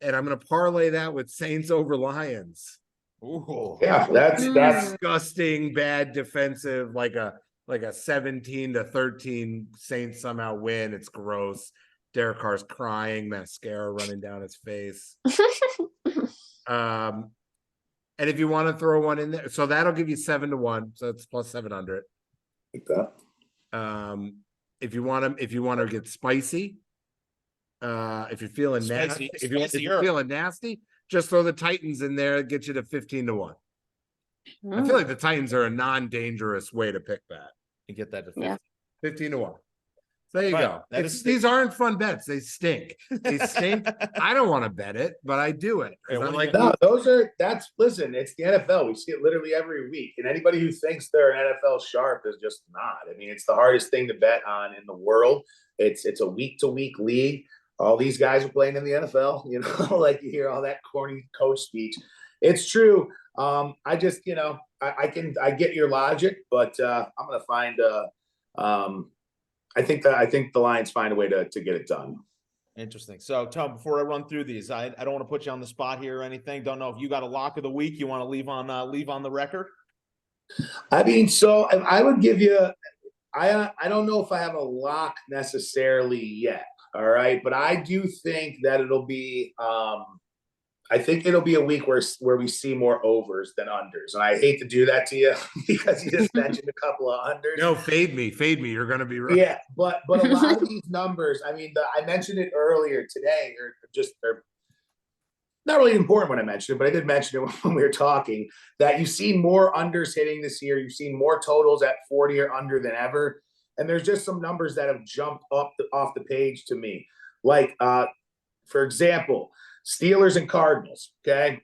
and I'm going to parlay that with Saints over Lions. Ooh. Yeah, that's Disgusting, bad defensive, like a 17-13 Saints somehow win. It's gross. Derek Carr's crying, mascara running down his face. And if you want to throw one in there, so that'll give you 7-1. So it's plus 700. like that. If you want to get spicy, if you're feeling nasty, if you're feeling nasty, just throw the Titans in there. Get you to 15-1. I feel like the Titans are a non-dangerous way to pick that. You get that to 15-1. There you go. These aren't fun bets. They stink. They stink. I don't want to bet it, but I do it. Listen, it's the NFL. We see it literally every week. And anybody who thinks they're an NFL sharp is just not. I mean, it's the hardest thing to bet on in the world. It's a week-to-week league. All these guys are playing in the NFL, like you hear all that corny coach speech. It's true. I just, I get your logic, but I'm going to find I think the Lions find a way to get it done. Interesting. So, Tom, before I run through these, I don't want to put you on the spot here or anything. Don't know if you got a lock of the week you want to leave on the record. I mean, so I would give you. I don't know if I have a lock necessarily yet. All right, but I do think that it'll be. I think it'll be a week where we see more overs than unders. And I hate to do that to you because you just mentioned a couple of unders. No, fade me. You're going to be right. Yeah, but a lot of these numbers, I mean, I mentioned it earlier today, they're not really important when I mentioned it, but I did mention it when we were talking, that you've seen more unders hitting this year. You've seen more totals at 40 or under than ever. And there's just some numbers that have jumped off the page to me. Like, for example, Steelers and Cardinals, okay?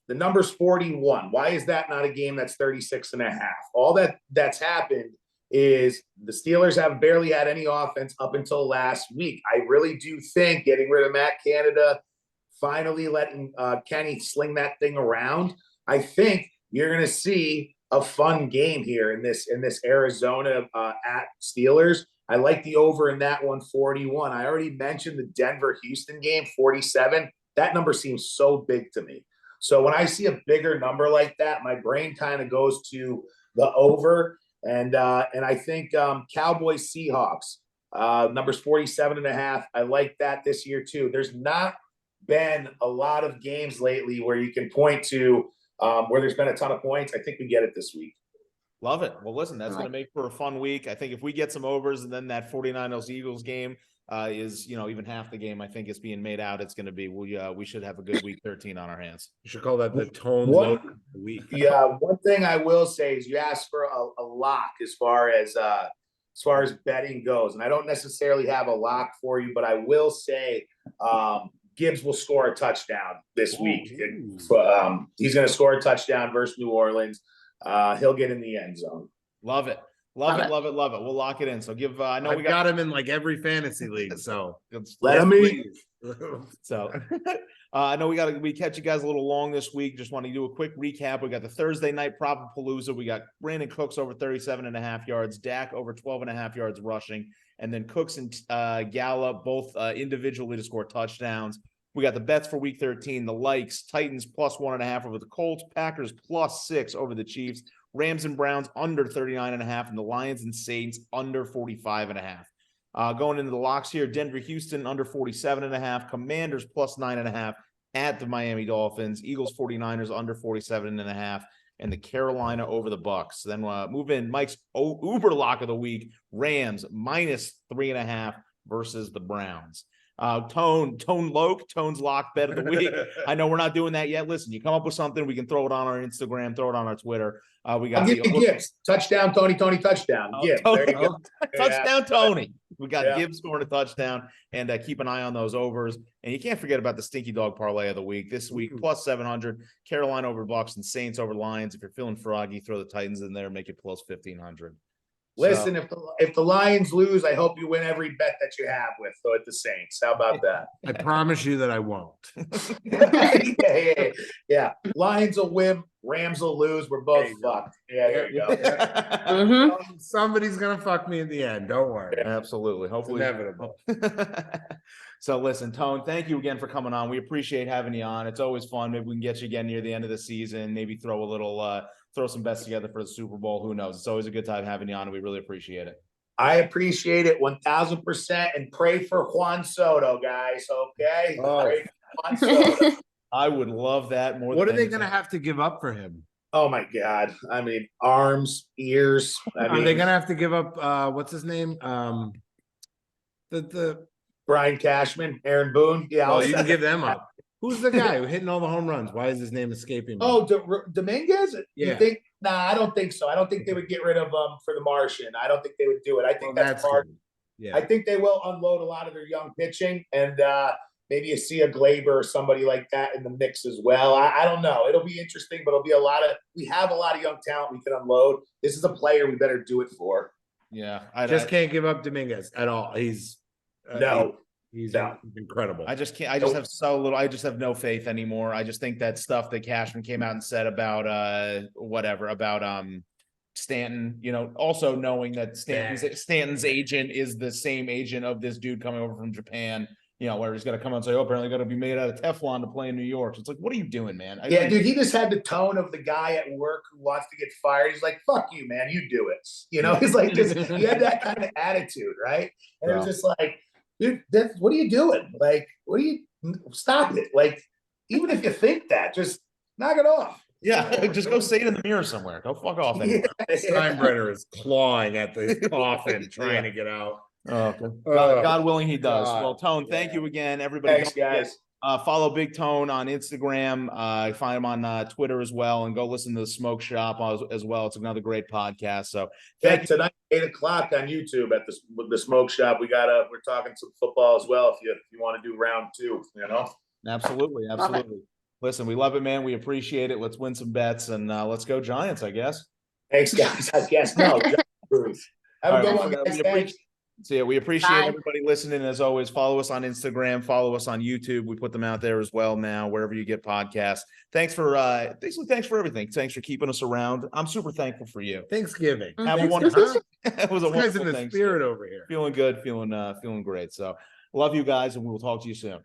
The number's 41. Why is that not a game that's 36.5? All that's happened is the Steelers have barely had any offense up until last week. I really do think getting rid of Matt Canada, finally letting Kenny sling that thing around, I think you're going to see a fun game here in this Arizona at Steelers. I like the over in that one, 41. I already mentioned the Denver-Houston game, 47. That number seems so big to me. So when I see a bigger number like that, my brain kind of goes to the over. And I think Cowboys Seahawks, numbers 47.5. I like that this year too. There's not been a lot of games lately where you can point to where there's been a ton of points. I think we get it this week. Love it. Well, listen, that's going to make for a fun week. I think if we get some overs and then that 49ers Eagles game is, even half the game, I think it's being made out. It's going to be, we should have a good week 13 on our hands. You should call that the tone week. Yeah. One thing I will say is you asked for a lock as far as betting goes. And I don't necessarily have a lock for you, but I will say, Gibbs will score a touchdown this week. He's going to score a touchdown versus New Orleans. He'll get in the end zone. Love it. Love it. We'll lock it in. So I know we got him in like every fantasy league. So let him in. So I know we catch you guys a little long this week. Just want to do a quick recap. We got the Thursday night Propapalooza. We got Brandon Cooks over 37.5 yards, Dak over 12.5 yards rushing, and then Cooks and Gallup both individually to score touchdowns. We got the bets for week 13, the likes, Titans plus 1.5 over the Colts, Packers plus 6 over the Chiefs, Rams and Browns under 39.5, and the Lions and Saints under 45.5. Going into the locks here, Denver, Houston under 47.5, Commanders plus 9.5 at the Miami Dolphins, Eagles 49ers under 47.5, and the Carolina over the Bucks. Then move in Mike's Uber lock of the week, Rams minus 3.5 versus the Browns. Tone's lock bet of the week. I know we're not doing that yet. Listen, you come up with something, we can throw it on our Instagram, throw it on our Twitter. We got Gibbs. Touchdown, Tony, touchdown. Gibbs. There you go. Touchdown, Tony. We got Gibbs scoring a touchdown, and keep an eye on those overs. And you can't forget about the stinky dog parlay of the week. This week, plus 700. Carolina over Bucks and Saints over Lions. If you're feeling froggy, throw the Titans in there, make it plus 1,500. Listen, if the Lions lose, I hope you win every bet that you have with the Saints. How about that? I promise you that I won't. Yeah. Lions will win, Rams will lose. We're both fucked. Yeah, there you go. Somebody's gonna fuck me in the end. Don't worry. Absolutely. Hopefully, it's inevitable. So listen, Tone, thank you again for coming on. We appreciate having you on. It's always fun. Maybe we can get you again near the end of the season. Maybe throw some bets together for the Super Bowl. Who knows? It's always a good time having you on, and we really appreciate it. I appreciate it 1,000%, and pray for Juan Soto, guys. Okay. Pray for Juan Soto. I would love that more. What are they going to have to give up for him? Oh my God! I mean, arms, ears. Are they going to have to give up? What's his name? The Brian Cashman, Aaron Boone. Yeah, you can give them up. Who's the guy who hitting all the home runs? Why is his name escaping me? Oh, Dominguez? Yeah. You think? Nah, I don't think so. I don't think they would get rid of for the Martian. I don't think they would do it. I think that's hard. Yeah. I think they will unload a lot of their young pitching, and maybe you see a Glaber or somebody like that in the mix as well. I don't know. It'll be interesting, but it'll be we have a lot of young talent we can unload. This is a player we better do it for. Yeah. I can't give up Dominguez at all. He's incredible. I just can't. I just have so little. I just have no faith anymore. I just think that stuff that Cashman came out and said about Stanton. Also knowing that Stanton's agent is the same agent of this dude coming over from Japan. Where he's going to come out and say, "Oh, apparently going to be made out of Teflon to play in New York." So it's like, what are you doing, man? Dude, he just had the tone of the guy at work who wants to get fired. He's like, "Fuck you, man. You do it." He's like, he had that kind of attitude, right? And it was just like, dude, what are you doing? Like, stop it. Like, even if you think that, just knock it off. Yeah, just go say it in the mirror somewhere. Go fuck off. Steinbrenner is clawing at the coffin, trying to get out. Oh, God willing, he does. Well, Tone, thank you again, everybody. Thanks, guys. Follow Big Tone on Instagram. Find him on Twitter as well, and go listen to the Smoke Shop as well. It's another great podcast. So tonight 8:00 on YouTube at the Smoke Shop. We're talking some football as well. If you want to do round 2, Absolutely. Listen, we love it, man. We appreciate it. Let's win some bets, and let's go Giants, I guess. Thanks, guys. I guess no. Have a good one, guys. So yeah, we appreciate everybody listening. As always, follow us on Instagram, follow us on YouTube. We put them out there as well now, wherever you get podcasts. Thanks for everything. Thanks for keeping us around. I'm super thankful for you. Thanksgiving. Have a wonderful. It was a wonderful in the spirit over here. Feeling good, feeling great. So love you guys, and we will talk to you soon.